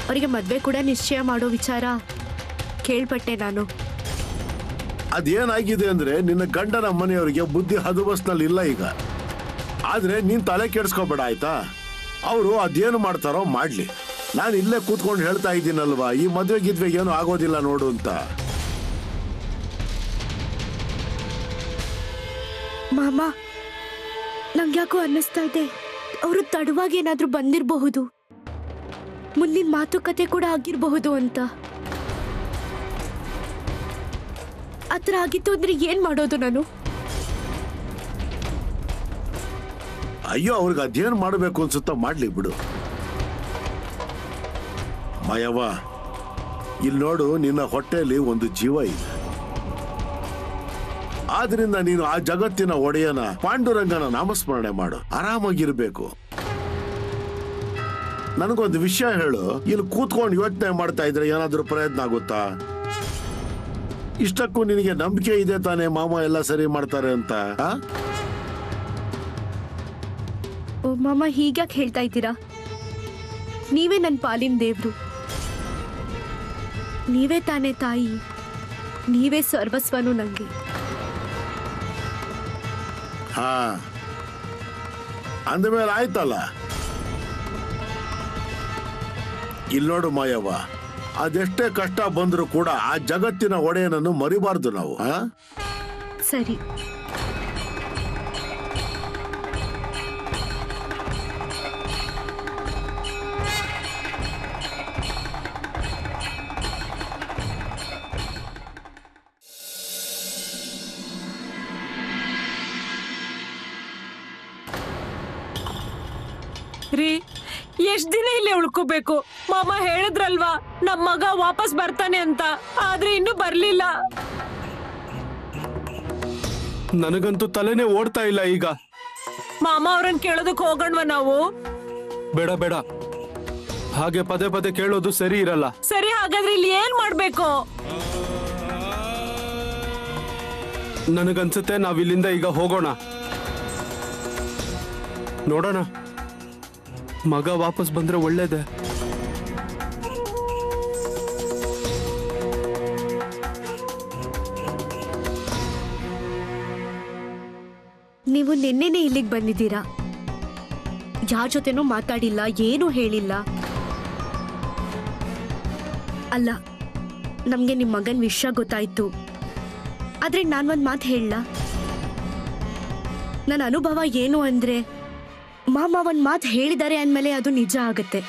ಅವರಿಗೆ ಮದ್ವೆ ಕೂಡ ನಿಶ್ಚಯ ಮಾಡೋ ವಿಚಾರ ಕೇಳ್ಪಟ್ಟೆ ನಾನು. ಅದೇನಾಗಿದೆ ಅಂದ್ರೆ ನಿನ್ನ ಗಂಡನ ಮನೆಯವರಿಗೆ ಬುದ್ಧಿ ಹದುಬಸ್ನಲ್ಲಿ ಇಲ್ಲ ಈಗ. ಆದ್ರೆ ನೀನ್ ತಲೆ ಕೆಡ್ಸ್ಕೊಬೇಡ ಆಯ್ತಾ? ಅವರು ಅದೇನು ಮಾಡ್ತಾರೋ ಮಾಡ್ಲಿ. ನಾನು ಇಲ್ಲೇ ಕೂತ್ಕೊಂಡು ಹೇಳ್ತಾ ಇದ್ದೀನಲ್ವಾ, ಈ ಮದ್ವೆ ಗಿದ್ವೆಗೆ ಏನು ಆಗೋದಿಲ್ಲ ನೋಡು ಅಂತ. ಮಾಮ, ನಂಗ್ಯಾಕೋ ಅನ್ನಿಸ್ತಾ ಇದೆ ಅವರು ತಡವಾಗಿ ಏನಾದ್ರೂ ಬಂದಿರಬಹುದು, ಮುಂದಿನ ಮಾತುಕತೆ ಕೂಡ ಆಗಿರಬಹುದು ಅಂತ. ಆತರ ಆಗಿತ್ತು ಅಂದ್ರೆ ಏನ್ ಮಾಡೋದು ನಾನು? ಅಯ್ಯೋ, ಅವ್ರಿಗೆ ಅದೇನು ಮಾಡಬೇಕು ಅನ್ಸುತ್ತಾ ಮಾಡ್ಲಿ ಬಿಡು. ಮಾಯವ್ವ, ಇಲ್ಲಿ ನೋಡು, ನಿನ್ನ ಹೊಟ್ಟೆಯಲ್ಲಿ ಒಂದು ಜೀವ ಇದೆ. ಆದ್ರಿಂದ ನೀನು ಆ ಜಗತ್ತಿನ ಒಡೆಯನ ಪಾಂಡುರಂಗನ ನಾಮಸ್ಮರಣೆ ಮಾಡು, ಆರಾಮಾಗಿರ್ಬೇಕು. ನನಗೊಂದು ವಿಷಯ ಹೇಳು, ಇಲ್ಲಿ ಕೂತ್ಕೊಂಡು ಯೋಚನೆ ಮಾಡ್ತಾ ಇದ್ರೆ ಏನಾದ್ರೂ ಪ್ರಯತ್ನ ಆಗುತ್ತಾ? ಇಷ್ಟಕ್ಕೂ ನಿನಗೆ ನಂಬಿಕೆ ಇದೆ ತಾನೇ ಮಾಮ ಎಲ್ಲ ಸರಿ ಮಾಡ್ತಾರೆ ಅಂತ? ಓ ಮಾಮ, ಹೀಗ್ಯಾಕೆ ಹೇಳ್ತಾ ಇದ್ದೀರಾ? ನೀವೇ ನನ್ನ ಪಾಲಿನ ದೇವ್ರು, ನೀವೇ ತಾನೇ ತಾಯಿ, ನೀವೇ ಸರ್ವಸ್ವನು ನಂಗೆ. ಹಾ, ಅಂದಮೇಲೆ ಆಯ್ತಲ್ಲ. ಇಲ್ಲಿ ನೋಡು ಮಾಯವ್ವ, ಅದೆಷ್ಟೇ ಕಷ್ಟ ಬಂದರೂ ಕೂಡ ಆ ಜಗತ್ತಿನ ಒಡೆಯನನ್ನು ಮರಿಬಾರ್ದು ನಾವು. ಸರಿ. ರೀ, ಎಷ್ಟ್ ದಿನ ಇಲ್ಲೇ ಉಳ್ಕೋಬೇಕು? ಮಾಮ ಹೇಳಿದ್ರಲ್ವಾ ನಮ್ ಮಗ ವಾಪಸ್ ಬರ್ತಾನೆ ಅಂತ, ಆದ್ರೆ ಇನ್ನೂ ಬರ್ಲಿಲ್ಲ. ನನಗಂತೂ ತಲೆನೇ ಓಡ್ತಾ ಇಲ್ಲ ಈಗ. ಮಾಮ ಅವ್ರನ್ನ ಕೇಳೋದಕ್ ಹೋಗೋಣವಾ ನಾವು? ಬೇಡ ಬೇಡ, ಹಾಗೆ ಪದೇ ಪದೇ ಕೇಳೋದು ಸರಿ ಇರಲ್ಲ. ಸರಿ, ಹಾಗಾದ್ರೆ ಇಲ್ಲಿ ಏನ್ ಮಾಡ್ಬೇಕು? ನನಗನ್ಸುತ್ತೆ ನಾವಿಲ್ಲಿಂದ ಈಗ ಹೋಗೋಣ. ನೋಡೋಣ, ಮಗ ವಾಪಸ್ ಬಂದ್ರೆ ಒಳ್ಳೇದೆ. ನೀವು ನಿನ್ನೆನೆ ಇಲ್ಲಿಗೆ ಬಂದಿದ್ದೀರಾ, ಯಾರ ಜೊತೆನೂ ಮಾತಾಡಿಲ್ಲ, ಏನೂ ಹೇಳಿಲ್ಲ. ಅಲ್ಲ, ನಮ್ಗೆ ನಿಮ್ ಮಗನ್ ವಿಷಯ ಗೊತ್ತಾಯ್ತು, ಆದ್ರೆ ನಾನೊಂದ್ ಮಾತು ಹೇಳಲ್ಲ. ನನ್ನ ಅನುಭವ ಏನು ಅಂದ್ರೆ, ಮಾಮ ಒಂದ್ ಮಾತು ಹೇಳಿದ್ದಾರೆ ಅಂದ್ಮೇಲೆ ಅದು ನಿಜ ಆಗತ್ತೆ.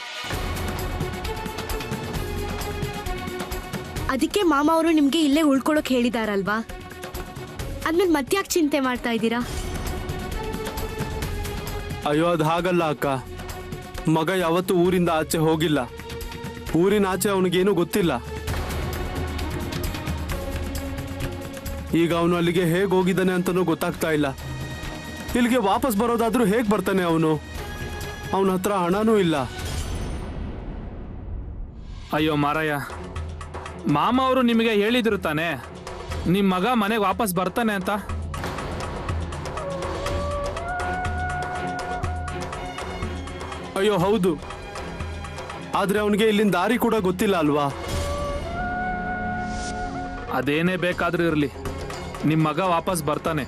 ಅದಕ್ಕೆ ಮಾಮ ಅವರು ನಿಮ್ಗೆ ಇಲ್ಲೇ ಉಳ್ಕೊಳಕ್ ಹೇಳಿದಾರಲ್ವಾ, ಆದ್ಮೇಲೆ ಮತ್ತ್ಯಾಕೆ ಚಿಂತೆ ಮಾಡ್ತಾ ಇದ್ದೀರಾ? ಅಯ್ಯೋ, ಅದು ಹಾಗಲ್ಲ ಅಕ್ಕ. ಮಗ ಯಾವತ್ತೂ ಊರಿಂದ ಆಚೆ ಹೋಗಿಲ್ಲ, ಊರಿನ ಆಚೆ ಅವನಿಗೇನು ಗೊತ್ತಿಲ್ಲ. ಈಗ ಅವನು ಅಲ್ಲಿಗೆ ಹೇಗೆ ಹೋಗಿದ್ದಾನೆ ಅಂತನೂ ಗೊತ್ತಾಗ್ತಾ ಇಲ್ಲ. ಇಲ್ಲಿಗೆ ವಾಪಸ್ ಬರೋದಾದ್ರೂ ಹೇಗೆ ಬರ್ತಾನೆ ಅವನು? ಅವನ ಹತ್ರ ಹಣನೂ ಇಲ್ಲ. ಅಯ್ಯೋ ಮಾರಾಯ, ಮಾಮ ಅವರು ನಿಮಗೆ ಹೇಳಿದ್ರು ತಾನೆ ನಿಮ್ ಮಗ ಮನೆಗೆ ವಾಪಸ್ ಬರ್ತಾನೆ ಅಂತ. ಅಯ್ಯೋ ಹೌದು, ಆದ್ರೆ ಅವನಿಗೆ ಇಲ್ಲಿನ ದಾರಿ ಕೂಡ ಗೊತ್ತಿಲ್ಲ ಅಲ್ವಾ? ಅದೇನೇ ಬೇಕಾದ್ರೂ ಇರ್ಲಿ, ನಿಮ್ ಮಗ ವಾಪಸ್ ಬರ್ತಾನೆ.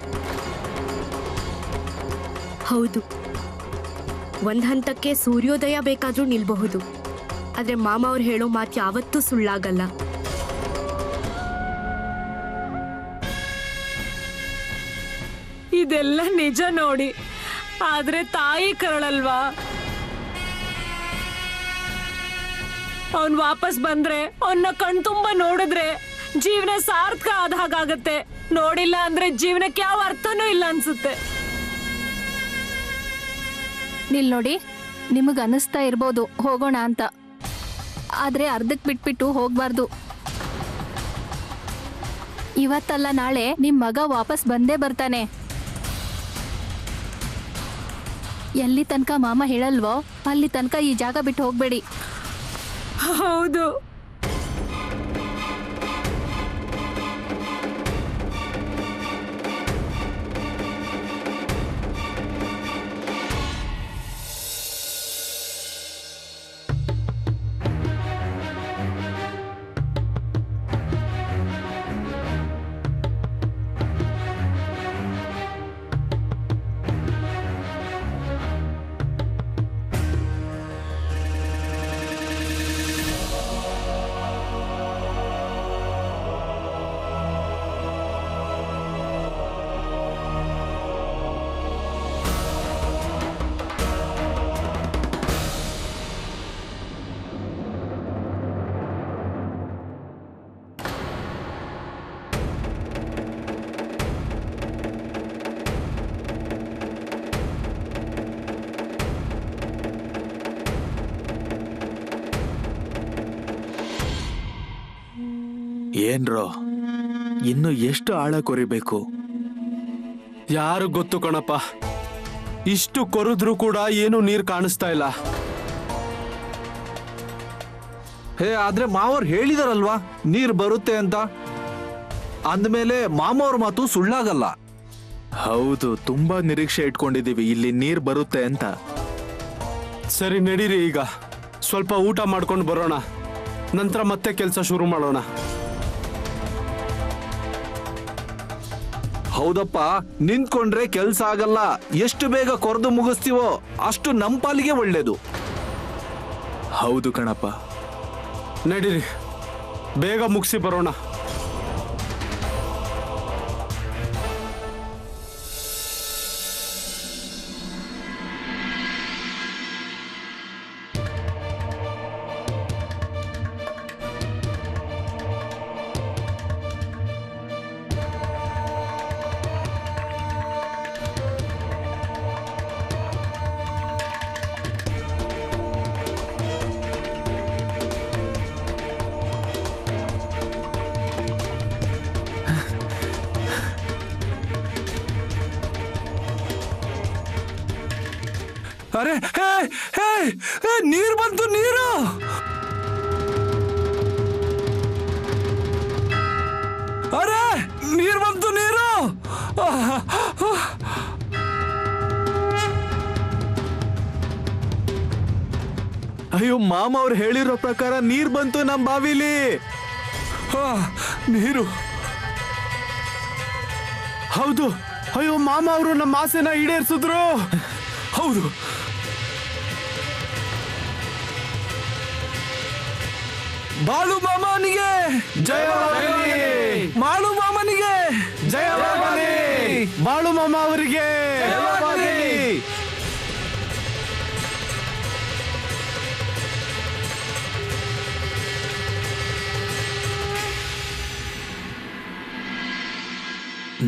ಹೌದು, ಒಂದ್ ಹಂತಕ್ಕೆ ಸೂರ್ಯೋದಯ ಬೇಕಾದ್ರೂ ನಿಲ್ಬಹುದು, ಆದ್ರೆ ಮಾಮ ಅವ್ರು ಹೇಳೋ ಮಾತು ಯಾವತ್ತೂ ಸುಳ್ಳಾಗಲ್ಲ. ಇದೆಲ್ಲ ನಿಜ ನೋಡಿ, ಆದ್ರೆ ತಾಯಿ ಕರಳಲ್ವಾ? ಅವನ್ ವಾಪಸ್ ಬಂದ್ರೆ ಅವನ್ನ ಕಣ್ತುಂಬ ನೋಡಿದ್ರೆ ಜೀವನ ಸಾರ್ಥಕ ಆದ ಹಾಗಾಗತ್ತೆ. ನೋಡಿಲ್ಲ ಅಂದ್ರೆ ಜೀವನಕ್ಕೆ ಯಾವ ಅರ್ಥನೂ ಇಲ್ಲ ಅನ್ಸುತ್ತೆ. ನಿಲ್ ನೋಡಿ, ನಿಮಗೆ ಅನಿಸ್ತಾ ಇರ್ಬೋದು ಹೋಗೋಣ ಅಂತ, ಆದ್ರೆ ಅರ್ಧಕ್ಕೆ ಬಿಟ್ಬಿಟ್ಟು ಹೋಗ್ಬಾರ್ದು. ಇವತ್ತಲ್ಲ ನಾಳೆ ನಿಮ್ ಮಗ ವಾಪಸ್ ಬಂದೇ ಬರ್ತಾನೆ. ಎಲ್ಲಿ ತನಕ ಮಾಮ ಹೇಳಲ್ವೋ ಅಲ್ಲಿ ತನಕ ಈ ಜಾಗ ಬಿಟ್ಟು ಹೋಗ್ಬೇಡಿ. ಹೌದು. ಏನ್ರೋ, ಇನ್ನು ಎಷ್ಟು ಆಳ ಕೊರಿಬೇಕು? ಯಾರು ಗೊತ್ತು ಕಣಪ್ಪ, ಇಷ್ಟು ಕೊರೆದ್ರೂ ಕೂಡ ಏನು ನೀರು ಕಾಣಿಸ್ತಾ ಇಲ್ಲ. ಹೇ ಆದ್ರೆ ಮಾವವ್ರು ಹೇಳಿದಾರಲ್ವಾ ನೀರ್ ಬರುತ್ತೆ ಅಂತ, ಅಂದ್ಮೇಲೆ ಮಾಮವ್ರ ಮಾತು ಸುಳ್ಳಾಗಲ್ಲ. ಹೌದು, ತುಂಬಾ ನಿರೀಕ್ಷೆ ಇಟ್ಕೊಂಡಿದೀವಿ ಇಲ್ಲಿ ನೀರ್ ಬರುತ್ತೆ ಅಂತ. ಸರಿ ನಡೀರಿ, ಈಗ ಸ್ವಲ್ಪ ಊಟ ಮಾಡ್ಕೊಂಡು ಬರೋಣ, ನಂತರ ಮತ್ತೆ ಕೆಲಸ ಶುರು ಮಾಡೋಣ. ಹೌದಪ್ಪ, ನಿಂತ್ಕೊಂಡ್ರೆ ಕೆಲ್ಸ ಆಗಲ್ಲ. ಎಷ್ಟು ಬೇಗ ಕೊರೆದು ಮುಗಿಸ್ತೀವೋ ಅಷ್ಟು ನಮ್ ಪಾಲಿಗೆ ಒಳ್ಳೇದು. ಹೌದು ಕಣಪ್ಪ. ನಡೀರಿ, ಬೇಗ ಮುಗಿಸಿ ಬರೋಣ. ಅರೆ ಹೇ ಹೇ ಹೇ, ನೀರ್ ಬಂತು, ನೀರು. ಅರೆ ನೀರ್ ಬಂತು, ನೀರು. ಅಯ್ಯೋ, ಮಾಮ ಅವ್ರು ಹೇಳಿರೋ ಪ್ರಕಾರ ನೀರ್ ಬಂತು ನಮ್ ಬಾವಿಲಿ. ನೀರು. ಹೌದು, ಅಯ್ಯೋ ಮಾಮ ಅವರು ನಮ್ಮ ಆಸೆನ ಈಡೇರಿಸಿದ್ರು. ಹೌದು, ಬಾಳು ಮಾಮನಿಗೆ ಜಯವಾಗಲಿ, ಮಾಳು ಮಾಮನಿಗೆ ಜಯವಾಗಲಿ, ಬಾಳು ಮಾಮ ಅವರಿಗೆ ಜಯವಾಗಲಿ.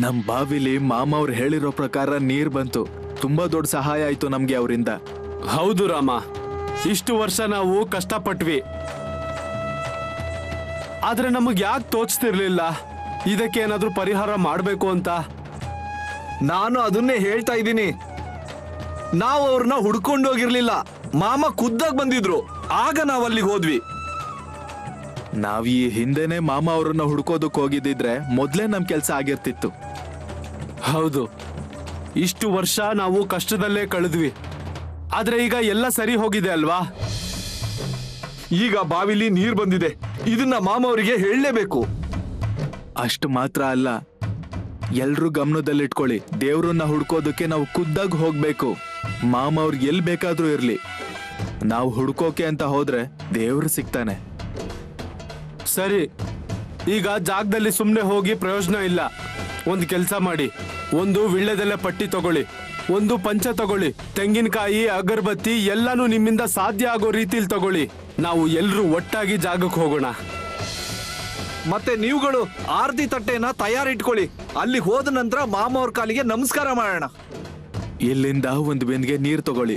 ನಮ್ ಬಾವಿಲಿ ಮಾಮ ಅವ್ರು ಹೇಳಿರೋ ಪ್ರಕಾರ ನೀರ್ ಬಂತು. ತುಂಬಾ ದೊಡ್ಡ ಸಹಾಯ ಆಯ್ತು ನಮ್ಗೆ ಅವರಿಂದ. ಹೌದು ರಾಮ, ಇಷ್ಟು ವರ್ಷ ನಾವು ಕಷ್ಟಪಟ್ವಿ, ಆದ್ರೆ ನಮಗ್ ಯಾಕೆ ತೋಚ್ತಿರ್ಲಿಲ್ಲ ಇದಕ್ಕೆ ಏನಾದ್ರೂ ಪರಿಹಾರ ಮಾಡ್ಬೇಕು ಅಂತ. ನಾನು ಅದನ್ನೇ ಹೇಳ್ತಾ ಇದ್ದೀನಿ. ನಾವು ಅವ್ರನ್ನ ಹುಡ್ಕೊಂಡೋಗಿರ್ಲಿಲ್ಲ, ಮಾಮ ಖುದ್ದಾಗ್ ಬಂದಿದ್ರು, ಆಗ ನಾವ್ ಅಲ್ಲಿಗೆ ಹೋದ್ವಿ. ನಾವ್ ಈ ಹಿಂದೆನೆ ಮಾಮ ಅವ್ರನ್ನ ಹುಡ್ಕೋದಕ್ ಹೋಗಿದ್ದಿದ್ರೆ ಮೊದ್ಲೇ ನಮ್ ಕೆಲ್ಸ ಆಗಿರ್ತಿತ್ತು. ಹೌದು, ಇಷ್ಟು ವರ್ಷ ನಾವು ಕಷ್ಟದಲ್ಲೇ ಕಳೆದ್ವಿ, ಆದ್ರೆ ಈಗ ಎಲ್ಲ ಸರಿ ಹೋಗಿದೆ ಅಲ್ವಾ? ಈಗ ಬಾವಿಲಿ ನೀರ್ ಬಂದಿದೆ, ಇದನ್ನ ಮಾಮ ಅವರಿಗೆ ಹೇಳಲೇಬೇಕು. ಅಷ್ಟು ಮಾತ್ರ ಅಲ್ಲ, ಎಲ್ರೂ ಗಮನದಲ್ಲಿಟ್ಕೊಳ್ಳಿ, ದೇವ್ರನ್ನ ಹುಡ್ಕೋದಕ್ಕೆ ನಾವು ಖುದ್ದಾಗ್ ಹೋಗ್ಬೇಕು. ಮಾಮ ಅವ್ರಿಗೆ ಎಲ್ ಬೇಕಾದ್ರೂ ಇರ್ಲಿ, ನಾವು ಹುಡ್ಕೋಕೆ ಅಂತ ಹೋದ್ರೆ ದೇವ್ರು ಸಿಗ್ತಾನೆ. ಸರಿ, ಈಗ ಜಾಗದಲ್ಲಿ ಸುಮ್ಮನೆ ಹೋಗಿ ಪ್ರಯೋಜನ ಇಲ್ಲ. ಒಂದು ಕೆಲಸ ಮಾಡಿ, ಒಂದು ವಿಳ್ಳೆದೆಲೆ ಪಟ್ಟಿ ತಗೊಳ್ಳಿ, ಒಂದು ಪಂಚ ತಗೊಳ್ಳಿ, ತೆಂಗಿನಕಾಯಿ, ಅಗರಬತ್ತಿ ಎಲ್ಲಾನು ನಿಮ್ಮಿಂದ ಸಾಧ್ಯ ಆಗೋ ರೀತಿಲಿ ತಗೊಳ್ಳಿ. ನಾವು ಎಲ್ರೂ ಒಟ್ಟಾಗಿ ಜಾಗಕ್ಕೆ ಹೋಗೋಣ. ಮತ್ತೆ ನೀವುಗಳು ಆರ್ತಿ ತಟ್ಟೆನ ತಯಾರಿಟ್ಕೊಳ್ಳಿ. ಅಲ್ಲಿ ಹೋದ ನಂತರ ಮಾಮ ಅವ್ರ ಕಾಲಿಗೆ ನಮಸ್ಕಾರ ಮಾಡೋಣ. ಇಲ್ಲಿಂದ ಒಂದು ಬೆಂದಿಗೆ ನೀರ್ ತಗೊಳ್ಳಿ,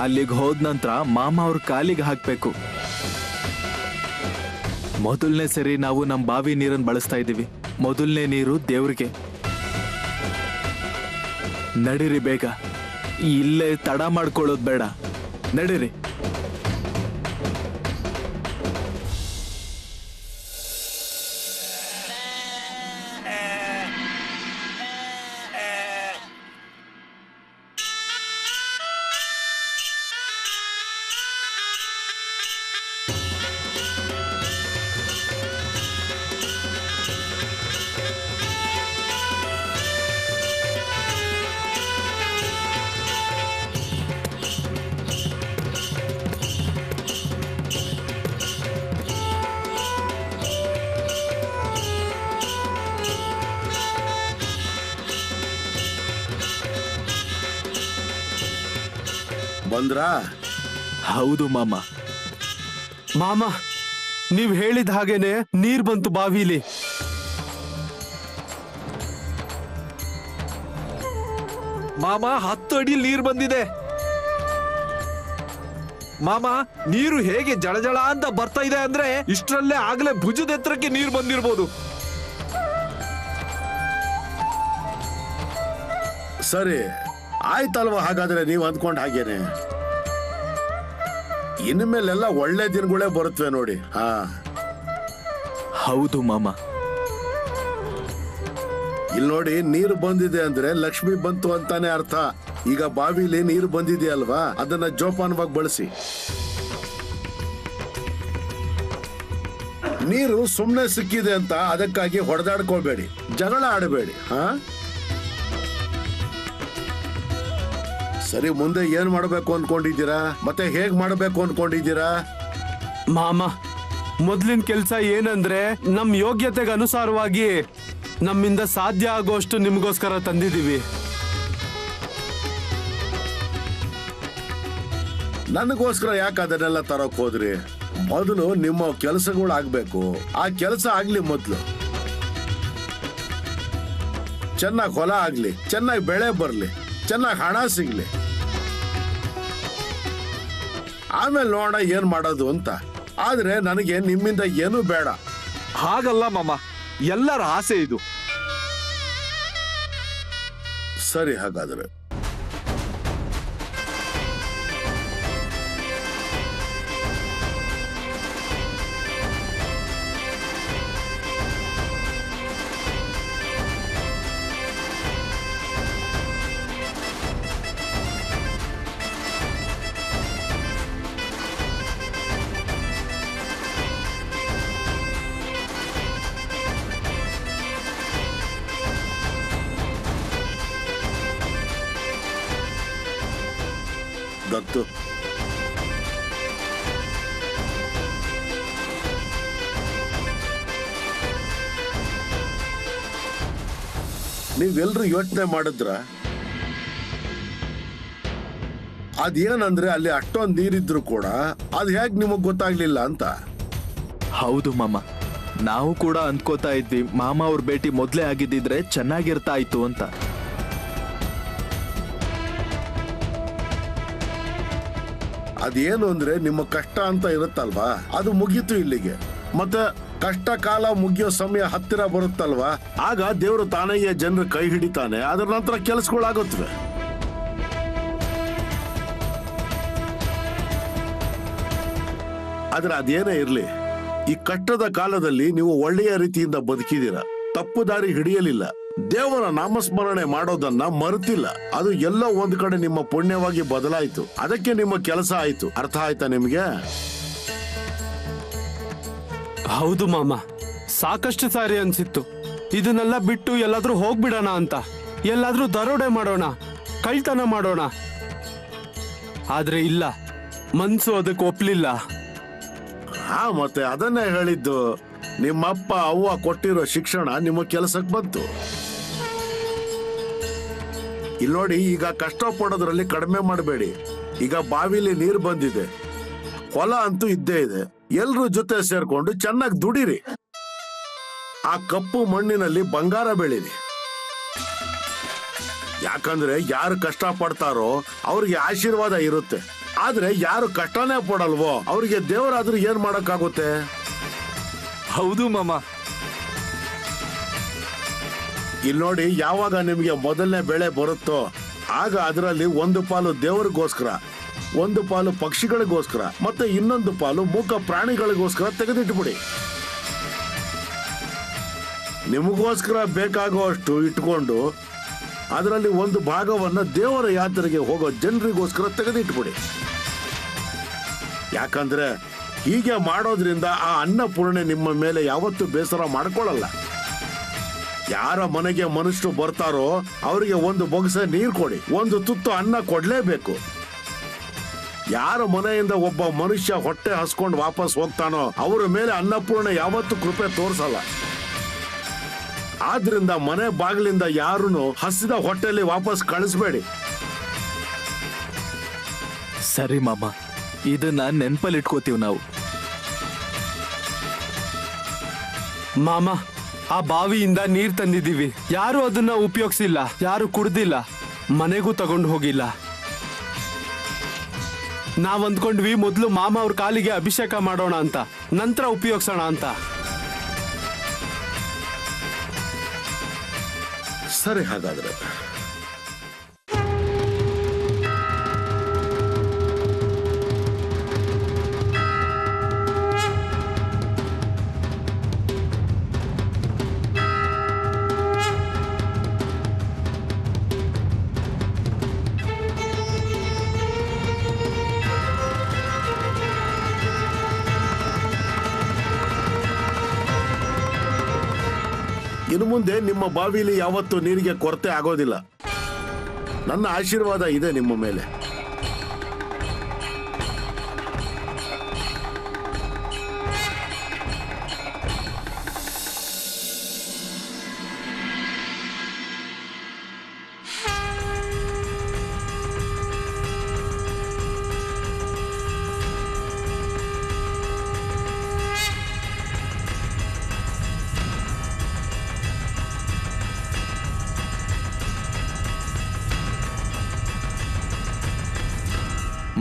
ಅಲ್ಲಿಗೆ ಹೋದ ನಂತರ ಮಾಮ ಅವ್ರ ಕಾಲಿಗೆ ಹಾಕ್ಬೇಕು. ಮೊದಲನೇ ಸರಿ ನಾವು ನಮ್ ಬಾವಿ ನೀರನ್ನು ಬಳಸ್ತಾ ಇದೀವಿ. ಮೊದಲನೇ ನೀರು ದೇವ್ರಿಗೆ. ನಡೀರಿ ಬೇಗ, ಇಲ್ಲೇ ತಡ ಮಾಡ್ಕೊಳ್ಳೋದು ಬೇಡ, ನಡೀರಿ. ಬಂದ್ರಾ? ಹೌದು ಮಾಮ. ಮಾಮ, ನೀವ್ ಹೇಳಿದ ಹಾಗೇನೆ ನೀರ್ ಬಂತು ಬಾವಿಲಿ. ಮಾಮ 10 ಅಡಿ ನೀರು ಬಂದಿದೆ. ಮಾಮ, ನೀರು ಹೇಗೆ ಜಳಜಳ ಅಂತ ಬರ್ತಾ ಇದೆ ಅಂದ್ರೆ ಇಷ್ಟರಲ್ಲೇ ಆಗ್ಲೇ ಭುಜದ ಎತ್ತರಕ್ಕೆ ನೀರು ಬಂದಿರ್ಬೋದು. ಸರಿ ಆಯ್ತಲ್ವಾ, ಹಾಗಾದ್ರೆ ನೀವು ಅಂದ್ಕೊಂಡ್ ಹಾಗೇನೆ. ಇನ್ಮೇಲೆಲ್ಲ ಒಳ್ಳೆ ದಿನಗಳೇ ಬರುತ್ತವೆ ನೋಡಿ. ಹಾ, ಹೌದು ಮಾಮ. ಇಲ್ಲಿ ನೋಡಿ, ನೀರು ಬಂದಿದೆ ಅಂದ್ರೆ ಲಕ್ಷ್ಮಿ ಬಂತು ಅಂತಾನೆ ಅರ್ಥ. ಈಗ ಬಾವಿಲಿ ನೀರು ಬಂದಿದೆ ಅಲ್ವಾ, ಅದನ್ನ ಜೋಪಾನವಾಗಿ ಬಳಸಿ. ನೀರು ಸುಮ್ನೆ ಸಿಕ್ಕಿದೆ ಅಂತ ಅದಕ್ಕಾಗಿ ಹೊಡೆದಾಡ್ಕೋಬೇಡಿ, ಜಗಳ ಆಡಬೇಡಿ. ಹಾ, ಸರಿ, ಮುಂದೆ ಏನ್ ಮಾಡ್ಬೇಕು ಅನ್ಕೊಂಡಿದ್ದೀರಾ, ಮತ್ತೆ ಹೇಗ್ ಮಾಡ್ಬೇಕು ಅನ್ಕೊಂಡಿದ್ದೀರಾ? ಮಾಮ, ಮೊದ್ಲಿನ ಕೆಲ್ಸ ಏನಂದ್ರೆ ನಮ್ ಯೋಗ್ಯತೆಗೆ ಅನುಸಾರವಾಗಿ ನಮ್ಮಿಂದ ಸಾಧ್ಯ ಆಗೋಷ್ಟು ನಿಮ್ಗೋಸ್ಕರ ತಂದಿದೀವಿ. ನನಗೋಸ್ಕರ ಯಾಕೆ ಅದನ್ನೆಲ್ಲ ತರಕ್ ಹೋದ್ರಿ? ಮೊದಲು ನಿಮ್ಮ ಕೆಲಸಗಳು ಆಗ್ಬೇಕು. ಆ ಕೆಲಸ ಆಗ್ಲಿ ಮೊದ್ಲು. ಚೆನ್ನಾಗಿ ಹೊಲ ಆಗ್ಲಿ, ಚೆನ್ನಾಗಿ ಬೆಳೆ ಬರ್ಲಿ, ಚೆನ್ನಾಗಿ ಹಣ ಸಿಗ್ಲಿ, ಆಮೇಲೆ ನೋಡೋಣ ಏನ್ ಮಾಡೋದು ಅಂತ. ಆದ್ರೆ ನನಗೆ ನಿಮ್ಮಿಂದ ಏನೂ ಬೇಡ. ಹಾಗಲ್ಲ ಮಾಮ, ಎಲ್ಲರ ಆಸೆ ಇದು. ಸರಿ, ಹಾಗಾದ್ರೆ ದತ್ತು, ನೀವೆಲ್ರೂ ಯೋಚನೆ ಮಾಡಿದ್ರ ಅದೇನಂದ್ರೆ ಅಲ್ಲಿ ಅಷ್ಟೊಂದು ನೀರಿದ್ರು ಕೂಡ ಅದ್ ಹೇಗ್ ನಿಮಗ್ ಗೊತ್ತಾಗ್ಲಿಲ್ಲ ಅಂತ? ಹೌದು ಮಾಮ, ನಾವು ಕೂಡ ಅಂದ್ಕೋತಾ ಇದ್ವಿ ಮಾಮ ಅವ್ರ ಭೇಟಿ ಮೊದ್ಲೇ ಆಗಿದ್ದಿದ್ರೆ ಚೆನ್ನಾಗಿರ್ತಾ ಇತ್ತು ಅಂತ. ಅದೇನು ಅಂದ್ರೆ ನಿಮ್ಮ ಕಷ್ಟ ಅಂತ ಇರುತ್ತಲ್ವಾ, ಅದು ಮುಗೀತು ಇಲ್ಲಿಗೆ. ಮತ್ತೆ ಕಷ್ಟ ಕಾಲ ಮುಗಿಯೋ ಸಮಯ ಹತ್ತಿರ ಬರುತ್ತಲ್ವಾ, ಆಗ ದೇವರು ತಾನೇ ಜನರ ಕೈ ಹಿಡಿತಾನೆ. ಅದರ ನಂತರ ಕೆಲಸಗಳಾಗುತ್ತವೆ. ಆದ್ರೆ ಅದೇನೇ ಇರ್ಲಿ, ಈ ಕಷ್ಟದ ಕಾಲದಲ್ಲಿ ನೀವು ಒಳ್ಳೆಯ ರೀತಿಯಿಂದ ಬದುಕಿದೀರ, ತಪ್ಪು ದಾರಿ ಹಿಡಿಯಲಿಲ್ಲ, ದೇವರ ನಾಮಸ್ಮರಣೆ ಮಾಡೋದನ್ನ ಮರೆತಿಲ್ಲ. ಅದು ಎಲ್ಲೋ ಒಂದ್ ಕಡೆ ನಿಮ್ಮ ಪುಣ್ಯವಾಗಿ ಬದಲಾಯಿತು. ಅದಕ್ಕೆ ನಿಮ್ಮ ಕೆಲಸ ಆಯ್ತು. ಅರ್ಥ ಆಯ್ತಾ ನಿಮ್ಗೆ? ಹೌದು ಮಾಮ, ಸಾಕಷ್ಟು ಸಾರಿ ಅನ್ಸಿತ್ತು ಇದನ್ನೆಲ್ಲ ಬಿಟ್ಟು ಎಲ್ಲಾದ್ರೂ ಹೋಗ್ಬಿಡೋಣ ಅಂತ, ಎಲ್ಲಾದ್ರೂ ದರೋಡೆ ಮಾಡೋಣ, ಕಳ್ತನ ಮಾಡೋಣ. ಆದ್ರೆ ಇಲ್ಲ, ಮನ್ಸು ಅದಕ್ಕೆ ಒಪ್ಲಿಲ್ಲ. ಹಾ, ಮತ್ತೆ ಅದನ್ನೇ ಹೇಳಿದ್ದು. ನಿಮ್ಮಪ್ಪ ಅವ್ವ ಕೊಟ್ಟಿರೋ ಶಿಕ್ಷಣ ನಿಮ್ಮ ಕೆಲಸಕ್ಕೆ ಬಂತು. ಇಲ್ಲಿ ನೋಡಿ, ಈಗ ಕಷ್ಟ ಪಡೋದ್ರಲ್ಲಿ ಕಡಿಮೆ ಮಾಡಬೇಡಿ. ಈಗ ಬಾವಿಲಿ ನೀರು ಬಂದಿದೆ, ಹೊಲ ಅಂತೂ ಇದ್ದೇ ಇದೆ. ಎಲ್ರೂ ಜೊತೆ ಸೇರ್ಕೊಂಡು ಚೆನ್ನಾಗಿ ದುಡಿರಿ. ಆ ಕಪ್ಪು ಮಣ್ಣಿನಲ್ಲಿ ಬಂಗಾರ ಬೆಳೀರಿ. ಯಾಕಂದ್ರೆ ಯಾರು ಕಷ್ಟ ಪಡ್ತಾರೋ ಅವ್ರಿಗೆ ಆಶೀರ್ವಾದ ಇರುತ್ತೆ. ಆದ್ರೆ ಯಾರು ಕಷ್ಟನೇ ಪಡಲ್ವೋ ಅವ್ರಿಗೆ ದೇವರಾದ್ರೂ ಏನ್ ಮಾಡಕ್ಕಾಗುತ್ತೆ? ಹೌದು ಮಾಮ. ಇಲ್ಲಿ ನೋಡಿ, ಯಾವಾಗ ನಿಮಗೆ ಮೊದಲನೇ ಬೆಳೆ ಬರುತ್ತೋ ಆಗ ಅದರಲ್ಲಿ ಒಂದು ಪಾಲು ದೇವರಿಗೋಸ್ಕರ, ಒಂದು ಪಾಲು ಪಕ್ಷಿಗಳಿಗೋಸ್ಕರ, ಮತ್ತೆ ಇನ್ನೊಂದು ಪಾಲು ಮೂಕ ಪ್ರಾಣಿಗಳಿಗೋಸ್ಕರ ತೆಗೆದಿಟ್ಬಿಡಿ. ನಿಮಗೋಸ್ಕರ ಬೇಕಾಗುವಷ್ಟು ಇಟ್ಕೊಂಡು ಅದರಲ್ಲಿ ಒಂದು ಭಾಗವನ್ನ ದೇವರ ಯಾತ್ರೆಗೆ ಹೋಗೋ ಜನರಿಗೋಸ್ಕರ ತೆಗೆದಿಟ್ಬಿಡಿ. ಯಾಕಂದ್ರೆ ಹೀಗೆ ಮಾಡೋದ್ರಿಂದ ಆ ಅನ್ನಪೂರ್ಣೆ ನಿಮ್ಮ ಮೇಲೆ ಯಾವತ್ತೂ ಬೇಸರ ಮಾಡ್ಕೊಳ್ಳಲ್ಲ. ಯಾರ ಮನೆಗೆ ಮನುಷ್ಯರು ಬರ್ತಾರೋ ಅವರಿಗೆ ಒಂದು ಬೊಗಸೆ ನೀರು ಕೊಡಿ, ಒಂದು ತುತ್ತು ಅನ್ನ ಕೊಡ್ಲೇಬೇಕು. ಯಾರ ಮನೆಯಿಂದ ಒಬ್ಬ ಮನುಷ್ಯ ಹೊಟ್ಟೆ ಹಸ್ಕೊಂಡು ವಾಪಸ್ ಹೋಗ್ತಾನೋ ಅವರ ಮೇಲೆ ಅನ್ನಪೂರ್ಣೆ ಯಾವತ್ತೂ ಕೃಪೆ ತೋರಿಸಲ್ಲ. ಆದ್ರಿಂದ ಮನೆ ಬಾಗಿಲಿಂದ ಯಾರನ್ನು ಹಸಿದ ಹೊಟ್ಟೆಯಲ್ಲಿ ವಾಪಸ್ ಕಳಿಸ್ಬೇಡಿ. ಸರಿ ಮಾಮ, ಇದನ್ನ ನೆನ್ಪಲ್ಲಿ ಇಟ್ಕೋತೀವಿ ನಾವು. ಮಾಮ, ಆ ಬಾವಿಯಿಂದ ನೀರ್ ತಂದಿದ್ದೀವಿ. ಯಾರು ಅದನ್ನ ಉಪಯೋಗಿಸಿಲ್ಲ, ಯಾರು ಕುಡ್ದಿಲ್ಲ, ಮನೆಗೂ ತಗೊಂಡು ಹೋಗಿಲ್ಲ. ನಾವ್ ಅಂದ್ಕೊಂಡ್ವಿ ಮೊದ್ಲು ಮಾಮ ಅವ್ರ ಕಾಲಿಗೆ ಅಭಿಷೇಕ ಮಾಡೋಣ ಅಂತ, ನಂತರ ಉಪಯೋಗಿಸೋಣ ಅಂತ. ಸರಿ, ಹಾಗಾದ್ರೆ ಇನ್ನು ಮುಂದೆ ನಿಮ್ಮ ಬಾವಿಲಿ ಯಾವತ್ತೂ ನೀರಿಗೆ ಕೊರತೆ ಆಗೋದಿಲ್ಲ. ನನ್ನ ಆಶೀರ್ವಾದ ಇದೆ ನಿಮ್ಮ ಮೇಲೆ.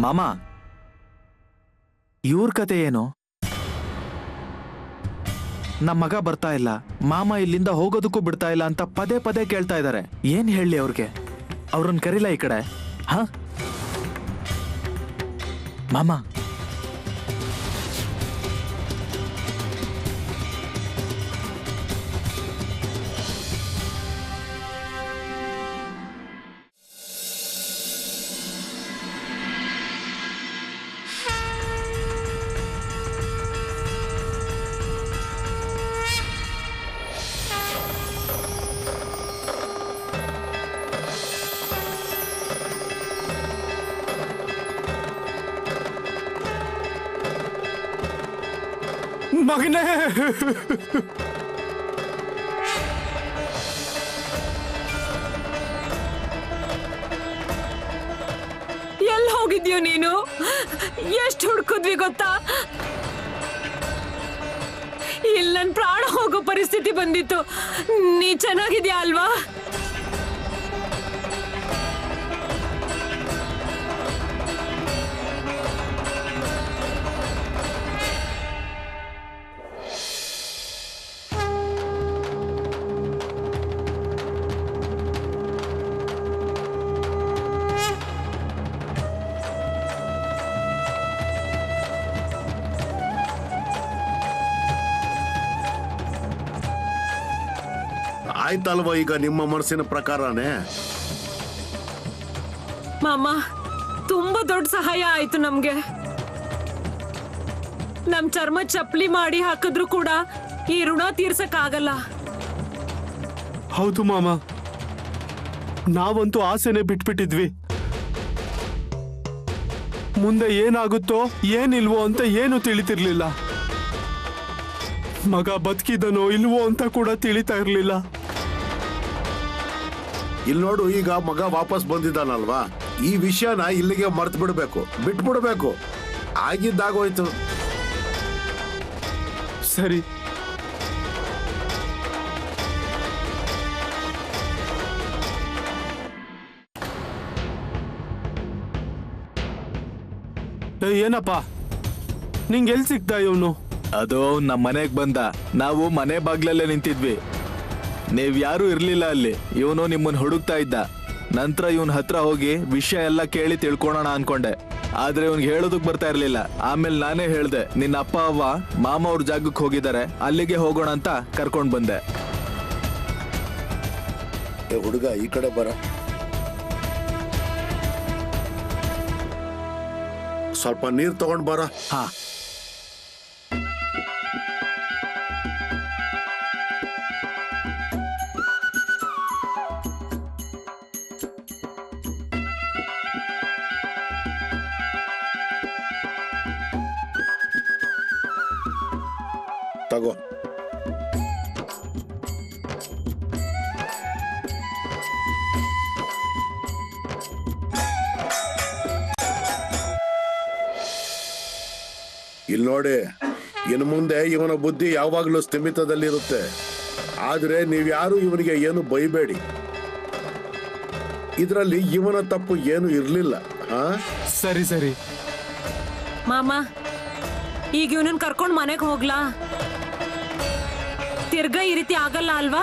ಮಾಮ, ಇವ್ರ ಕತೆ ಏನು? ನಮ್ಮ ಮಗ ಬರ್ತಾ ಇಲ್ಲ, ಮಾಮ ಇಲ್ಲಿಂದ ಹೋಗೋದಕ್ಕೂ ಬಿಡ್ತಾ ಇಲ್ಲ ಅಂತ ಪದೇ ಪದೇ ಕೇಳ್ತಾ ಇದ್ದಾರೆ. ಏನ್ ಹೇಳಿ ಅವ್ರಿಗೆ? ಅವ್ರನ್ನ ಕರೀಲ ಈ ಕಡೆ. ಹ ಮಾಮ, ಮಗನೇ, ಎಲ್ಲಿ ಹೋಗಿದ್ಯೋ ನೀನು? ಎಷ್ಟು ಹುಡ್ಕುದ್ವಿ ಗೊತ್ತಾ? ಇಲ್ಲಿ ನನ್ ಪ್ರಾಣ ಹೋಗೋ ಪರಿಸ್ಥಿತಿ ಬಂದಿತ್ತು. ನೀ ಚೆನ್ನಾಗಿದ್ಯಾ ಅಲ್ವಾ? ಆಯ್ತಲ್ವಾ ಈಗ ನಿಮ್ಮ ಮನಸ್ಸಿನ ಪ್ರಕಾರನೇ? ಮಾಮ, ತುಂಬಾ ದೊಡ್ಡ ಸಹಾಯ ಆಯ್ತು ನಮ್ಗೆ. ನಮ್ ಚರ್ಮ ಚಪ್ಪಲಿ ಮಾಡಿ ಹಾಕಿದ್ರು ಕೂಡ ಈ ಋಣ ತೀರ್ಸಕ್ ಆಗಲ್ಲ. ಹೌದು ಮಾಮ, ನಾವಂತೂ ಆಸೆನೆ ಬಿಟ್ಬಿಟ್ಟಿದ್ವಿ. ಮುಂದೆ ಏನಾಗುತ್ತೋ ಏನಿಲ್ವೋ ಅಂತ ಏನು ತಿಳಿತಿರ್ಲಿಲ್ಲ. ಮಗ ಬದುಕಿದನೋ ಇಲ್ವೋ ಅಂತ ಕೂಡ ತಿಳಿತಾ ಇರ್ಲಿಲ್ಲ. ಇಲ್ಲಿ ನೋಡು, ಈಗ ಮಗ ವಾಪಸ್ ಬಂದಿದ್ದಾನಲ್ವಾ, ಈ ವಿಷಯನ ಇಲ್ಲಿಗೆ ಮರ್ತು ಬಿಟ್ಬಿಡ್ಬೇಕು. ಆಗಿದ್ದಾಗೋಯ್ತು. ಸರಿ, ಏನಪ್ಪ ನಿಂಗೆ ಎಲ್ಲಿ ಸಿಗ್ತಾ ಇವನು? ಅದು ನಮ್ಮ ಮನೆಗ್ ಬಂದ. ನಾವು ಮನೆ ಬಾಗ್ಲಲ್ಲೇ ನಿಂತಿದ್ವಿ, ನೀವ್ ಯಾರು ಇರ್ಲಿಲ್ಲ ಅಲ್ಲಿ. ಇವನು ನಿಮ್ಮನ್ನ ಹುಡುಕ್ತಾ ಇದ್ದ. ನಂತರ ಇವನ್ ಹತ್ರ ಹೋಗಿ ವಿಷಯ ಎಲ್ಲ ಕೇಳಿ ತಿಳ್ಕೊಳೋಣ ಅನ್ಕೊಂಡೆ, ಆದ್ರೆ ಇವ್ನಿಗೆ ಹೇಳೋದಕ್ ಬರ್ತಾ ಇರ್ಲಿಲ್ಲ. ಆಮೇಲೆ ನಾನೇ ಹೇಳ್ದೆ, ನಿನ್ನ ಅಪ್ಪ ಅವ್ವ ಮಾಮ ಅವ್ರ ಜಾಗಕ್ಕೆ ಹೋಗಿದ್ದಾರೆ, ಅಲ್ಲಿಗೆ ಹೋಗೋಣ ಅಂತ ಕರ್ಕೊಂಡ್ ಬಂದೆ. ಹುಡುಗ ಈ ಕಡೆ ಬರ. ಸ್ವಲ್ಪ ನೀರ್ ತಗೊಂಡ್ ಬರ. ಹಾ, ತಗೋ. ಇಲ್ಲಿ ನೋಡಿ, ಇನ್ನು ಮುಂದೆ ಇವನ ಬುದ್ಧಿ ಯಾವಾಗಲೂ ಸ್ಥಿಮಿತದಲ್ಲಿರುತ್ತೆ. ಆದ್ರೆ ನೀವ್ಯಾರು ಇವನಿಗೆ ಏನು ಬೈಬೇಡಿ. ಇದರಲ್ಲಿ ಇವನ ತಪ್ಪು ಏನು ಇರ್ಲಿಲ್ಲ. ಸರಿ ಸರಿ ಮಾಮ, ಈಗ ಇವನನ್ನ ಕರ್ಕೊಂಡ್ ಮನೆಗೆ ಹೋಗ್ಲಾ? ತಿರ್ಗಾ ಈ ರೀತಿ ಆಗಲ್ಲ ಅಲ್ವಾ?